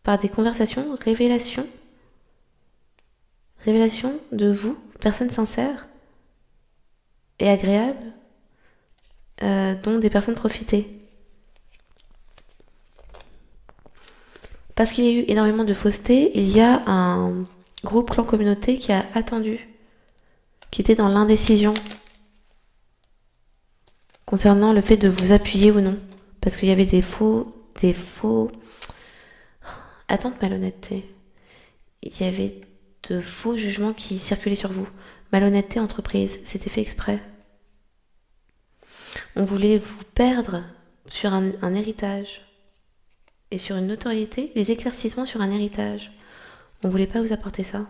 Par des conversations, révélation de vous, personne sincère et agréable, dont des personnes profitaient. Parce qu'il y a eu énormément de fausseté, il y a un groupe clan communauté qui a attendu, qui était dans l'indécision concernant le fait de vous appuyer ou non. Parce qu'il y avait des faux... Attente, malhonnêteté. Il y avait de faux jugements qui circulaient sur vous. Malhonnêteté, entreprise, c'était fait exprès. On voulait vous perdre sur un héritage et sur une notoriété, des éclaircissements sur un héritage. On voulait pas vous apporter ça.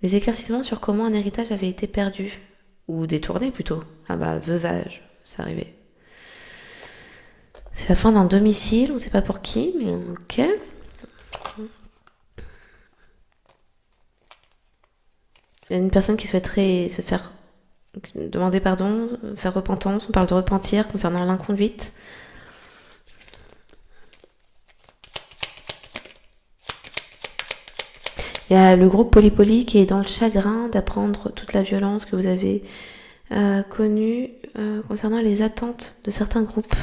Les éclaircissements sur comment un héritage avait été perdu, ou détourné plutôt. Veuvage, ça arrivait. C'est la fin d'un domicile, on ne sait pas pour qui, mais ok. Il y a une personne qui souhaiterait se faire Demander pardon, faire repentance, on parle de repentir concernant l'inconduite. Il y a le groupe Polypoly qui est dans le chagrin d'apprendre toute la violence que vous avez connue concernant les attentes de certains groupes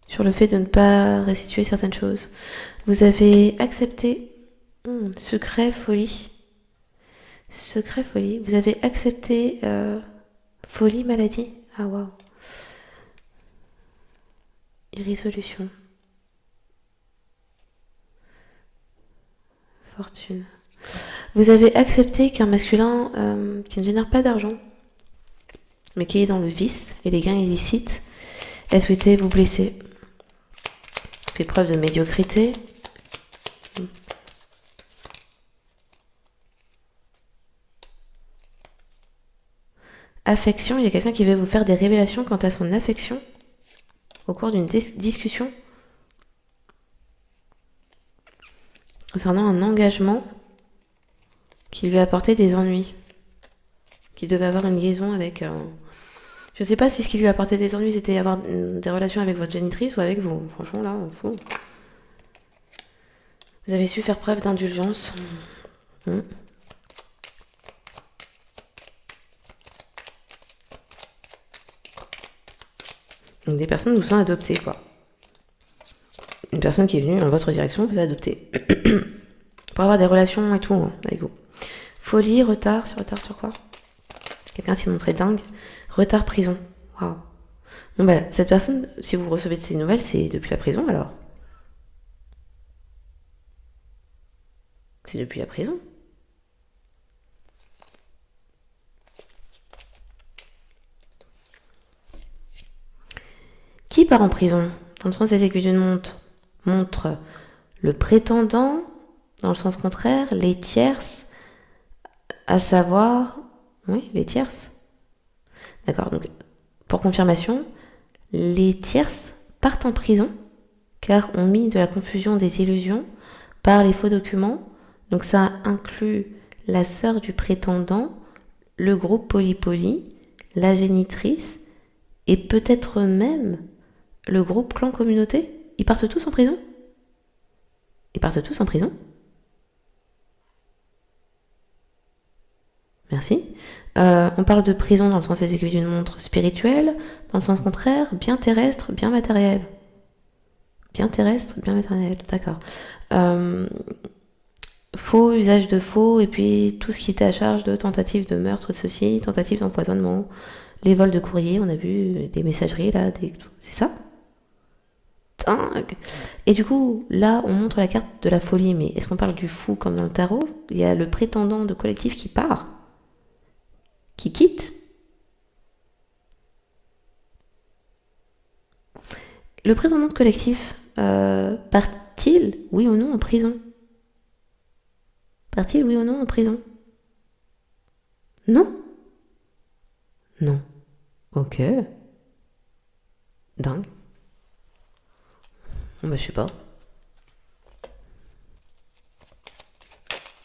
sur le fait de ne pas restituer certaines choses. Vous avez accepté secret, folie. Secret, folie. Vous avez accepté folie, maladie. Ah waouh. Irrésolution. Fortune. Vous avez accepté qu'un masculin qui ne génère pas d'argent, mais qui est dans le vice et les gains illicites, ait souhaité vous blesser. Fait preuve de médiocrité. Affection, il y a quelqu'un qui veut vous faire des révélations quant à son affection au cours d'une discussion concernant un engagement qui lui a apporté des ennuis, qui devait avoir une liaison avec... Je ne sais pas si ce qui lui a apporté des ennuis, c'était avoir des relations avec votre génitrice ou avec vous. Franchement, là, on fout. Vous avez su faire preuve d'indulgence. Donc des personnes vous sont adoptées, quoi. Une personne qui est venue dans votre direction vous a adopté. Pour avoir des relations et tout avec vous. Folie, retard sur quoi? Quelqu'un s'est montré dingue. Retard, prison. Waouh. Bon bah cette personne, si vous recevez de ces nouvelles, c'est depuis la prison alors. C'est depuis la prison. Qui part en prison? Dans le sens des aiguilles d'une montre le prétendant, dans le sens contraire, les tierces, à savoir... Oui, les tierces. D'accord, donc pour confirmation, les tierces partent en prison car ont mis de la confusion des illusions par les faux documents. Donc ça inclut la sœur du prétendant, le groupe Polypoly, la génitrice et peut-être même le groupe clan communauté. Ils partent tous en prison? Ils partent tous en prison? Merci. On parle de prison dans le sens des aiguilles d'une montre spirituelle, dans le sens contraire, bien terrestre, bien matériel. Bien terrestre, bien matériel, d'accord. Faux, usage de faux, et puis tout ce qui était à charge de tentative de meurtre de ceci, tentative d'empoisonnement, les vols de courrier, on a vu, des messageries là, c'est ça? Dingue. Et du coup, là, on montre la carte de la folie, mais est-ce qu'on parle du fou comme dans le tarot? Il y a le prétendant de collectif qui part, qui quitte. Le prétendant de collectif part-il, oui ou non, en prison? Part-il, oui ou non, en prison? Non? Non. Ok. Dingue. Bon bah je sais pas.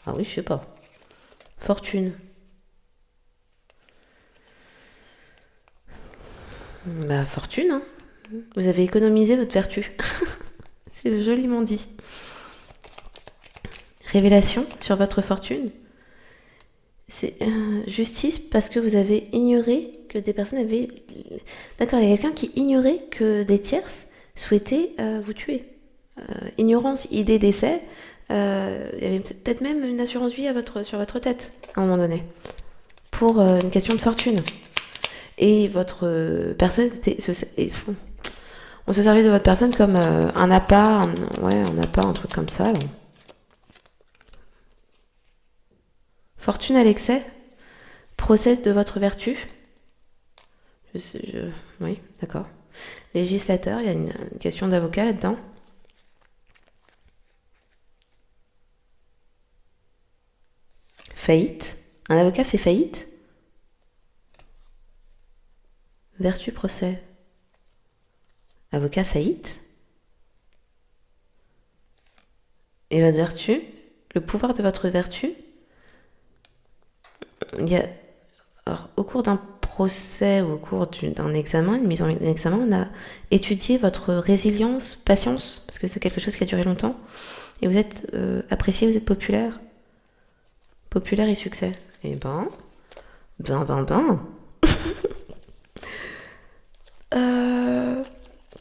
Ah oui, je sais pas. Fortune. Bah fortune, hein. Vous avez économisé votre vertu. C'est joliment dit. Révélation sur votre fortune. C'est justice parce que vous avez ignoré que des personnes avaient... D'accord, il y a quelqu'un qui ignorait que des tierces souhaitaient vous tuer. Ignorance, idée, décès. Il y avait peut-être même une assurance vie sur votre tête, à un moment donné. Pour une question de fortune. Et votre personne on se servait de votre personne comme un appât, un truc comme ça. Là. Fortune à l'excès procède de votre vertu. Oui, d'accord. Législateur, il y a une question d'avocat là-dedans. Faillite. Un avocat fait faillite. Vertu procès. Avocat faillite. Et votre vertu, le pouvoir de votre vertu, il y a Alors, au cours d'un procès ou au cours d'un examen, une mise en examen, on a étudié votre résilience, patience, parce que c'est quelque chose qui a duré longtemps, et vous êtes apprécié, vous êtes populaire. Populaire et succès. Eh ben.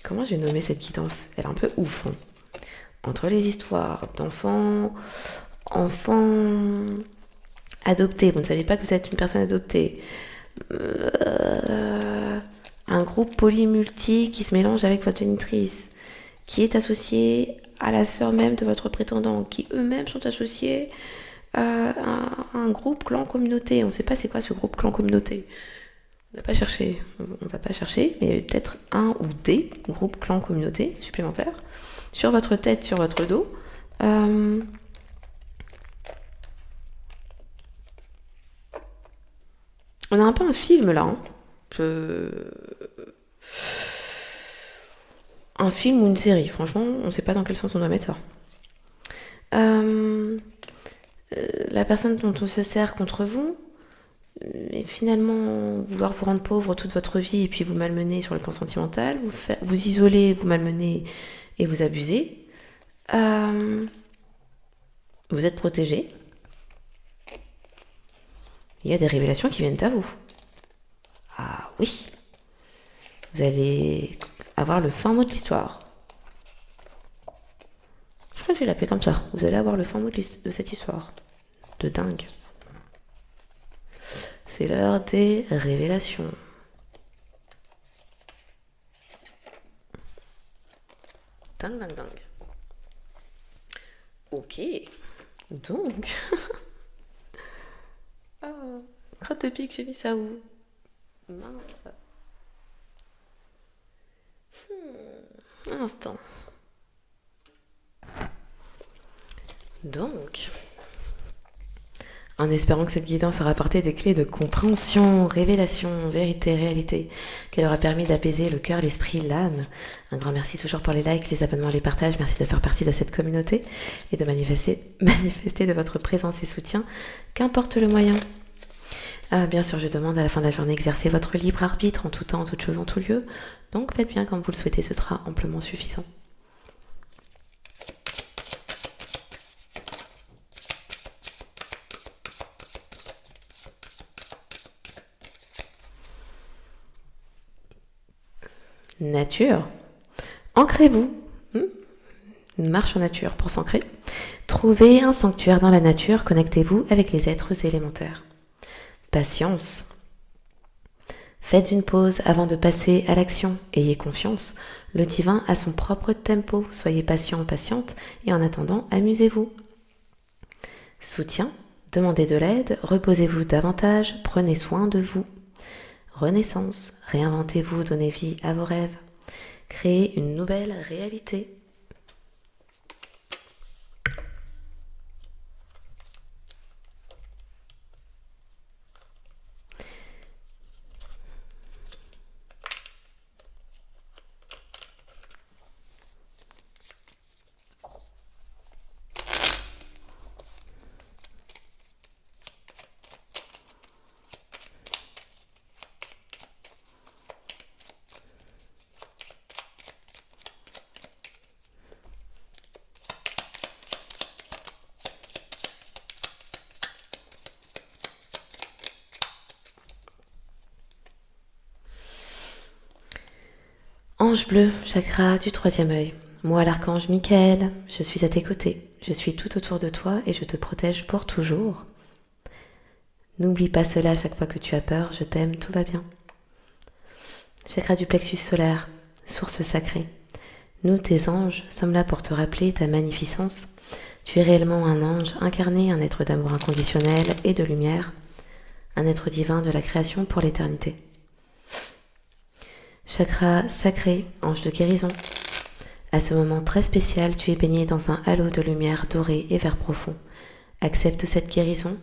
Comment j'ai nommé cette guidance? Elle est un peu ouf. Hein. Entre les histoires d'enfants, enfants adoptés, vous ne savez pas que vous êtes une personne adoptée. Un groupe polymulti qui se mélange avec votre génitrice, qui est associé à la sœur même de votre prétendant, qui eux-mêmes sont associés à un groupe clan communauté. On ne sait pas c'est quoi ce groupe clan communauté. On va pas chercher, mais il y a peut-être un ou des groupes clan communauté supplémentaires sur votre tête, sur votre dos. On a un peu un film là. Hein. Un film ou une série, franchement, on ne sait pas dans quel sens on doit mettre ça. La personne dont on se sert contre vous, et finalement vouloir vous rendre pauvre toute votre vie et puis vous malmener sur le plan sentimental, vous isoler, vous malmener et vous abuser. Vous êtes protégé. Il y a des révélations qui viennent à vous. Ah oui. Vous allez avoir le fin mot de l'histoire. Je crois que je vais l'appeler comme ça. Vous allez avoir le fin mot de cette histoire. De dingue. C'est l'heure des révélations. Dingue. Ok. Donc. Crotte de pique, j'ai mis ça où? Mince. Un instant. Donc, en espérant que cette guidance aura apporté des clés de compréhension, révélation, vérité, réalité, qu'elle aura permis d'apaiser le cœur, l'esprit, l'âme. Un grand merci toujours pour les likes, les abonnements, les partages. Merci de faire partie de cette communauté et de manifester de votre présence et soutien, qu'importe le moyen. Bien sûr, je demande à la fin de la journée exercer votre libre arbitre en tout temps, en toute chose, en tout lieu. Donc faites bien comme vous le souhaitez, ce sera amplement suffisant. Nature. Ancrez-vous. Une marche en nature pour s'ancrer. Trouvez un sanctuaire dans la nature, connectez-vous avec les êtres élémentaires. Patience. Faites une pause avant de passer à l'action. Ayez confiance. Le divin a son propre tempo. Soyez patient, patiente, et en attendant, amusez-vous. Soutien. Demandez de l'aide. Reposez-vous davantage. Prenez soin de vous. Renaissance. Réinventez-vous. Donnez vie à vos rêves. Créez une nouvelle réalité. Ange bleu, chakra du troisième œil. Moi, l'archange Michael, je suis à tes côtés. Je suis tout autour de toi et je te protège pour toujours. N'oublie pas cela chaque fois que tu as peur. Je t'aime, tout va bien. Chakra du plexus solaire, source sacrée. Nous, tes anges, sommes là pour te rappeler ta magnificence. Tu es réellement un ange incarné, un être d'amour inconditionnel et de lumière, un être divin de la création pour l'éternité. Chakra sacré, ange de guérison. À ce moment très spécial, tu es baigné dans un halo de lumière dorée et vert profond. Accepte cette guérison.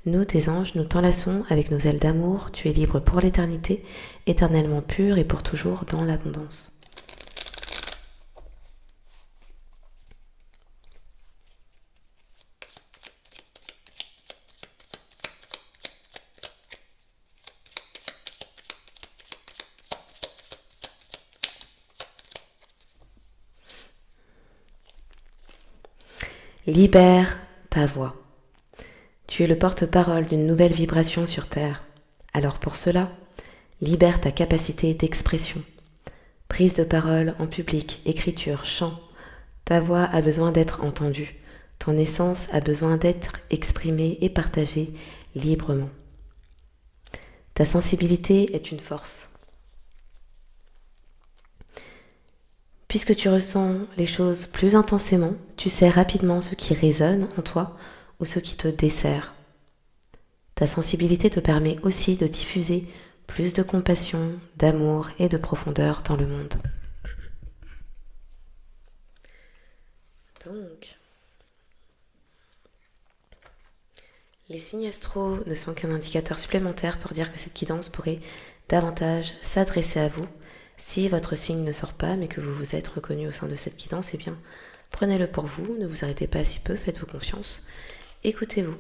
Nous, tes anges, nous t'enlaçons avec nos ailes d'amour. Tu es libre pour l'éternité, éternellement pur et pour toujours dans l'abondance. Libère ta voix. Tu es le porte-parole d'une nouvelle vibration sur Terre. Alors pour cela, libère ta capacité d'expression. Prise de parole en public, écriture, chant. Ta voix a besoin d'être entendue. Ton essence a besoin d'être exprimée et partagée librement. Ta sensibilité est une force. Puisque tu ressens les choses plus intensément, tu sais rapidement ce qui résonne en toi ou ce qui te dessert. Ta sensibilité te permet aussi de diffuser plus de compassion, d'amour et de profondeur dans le monde. Donc, les signes astraux ne sont qu'un indicateur supplémentaire pour dire que cette guidance pourrait davantage s'adresser à vous. Si votre signe ne sort pas, mais que vous vous êtes reconnu au sein de cette guidance, eh bien, prenez-le pour vous, ne vous arrêtez pas si peu, faites-vous confiance, écoutez-vous.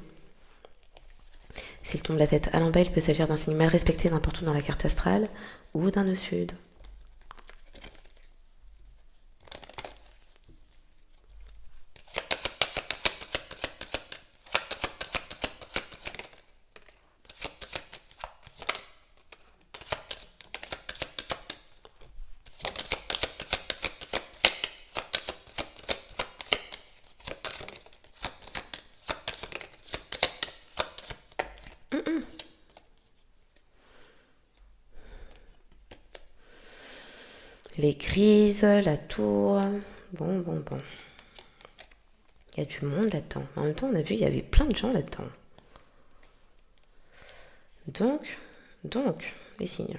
S'il tombe la tête à l'envers, il peut s'agir d'un signe mal respecté n'importe où dans la carte astrale ou d'un nœud sud. Les grises, la tour, bon. Il y a du monde là-dedans. En même temps, on a vu, il y avait plein de gens là-dedans. Donc, les signes.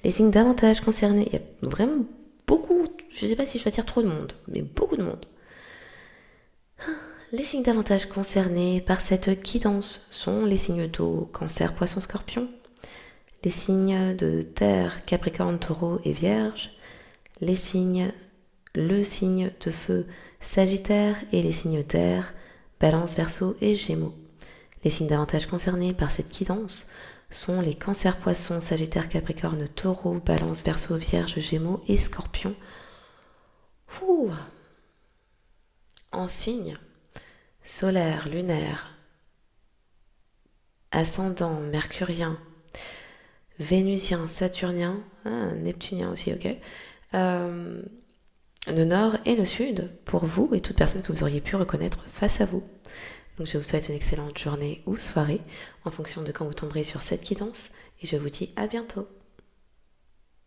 Les signes davantage concernés, il y a vraiment beaucoup, je ne sais pas si je dois dire trop de monde, mais beaucoup de monde. Les signes davantage concernés par cette guidance sont les signes d'eau, Cancer, Poisson, Scorpion, les signes de terre, Capricorne, Taureau et Vierge, le signe de feu, Sagittaire, et les signes d'air, Balance, Verseau et Gémeaux. Les signes davantage concernés par cette guidance sont les Cancer, Poisson, Sagittaire, Capricorne, Taureau, Balance, Verseau, Vierge, Gémeaux et Scorpion. En signe solaire, lunaire, ascendant, mercurien, vénusien, saturnien, neptunien aussi, ok. Le nord et le sud pour vous et toute personne que vous auriez pu reconnaître face à vous. Donc je vous souhaite une excellente journée ou soirée en fonction de quand vous tomberez sur cette guidance et je vous dis à bientôt.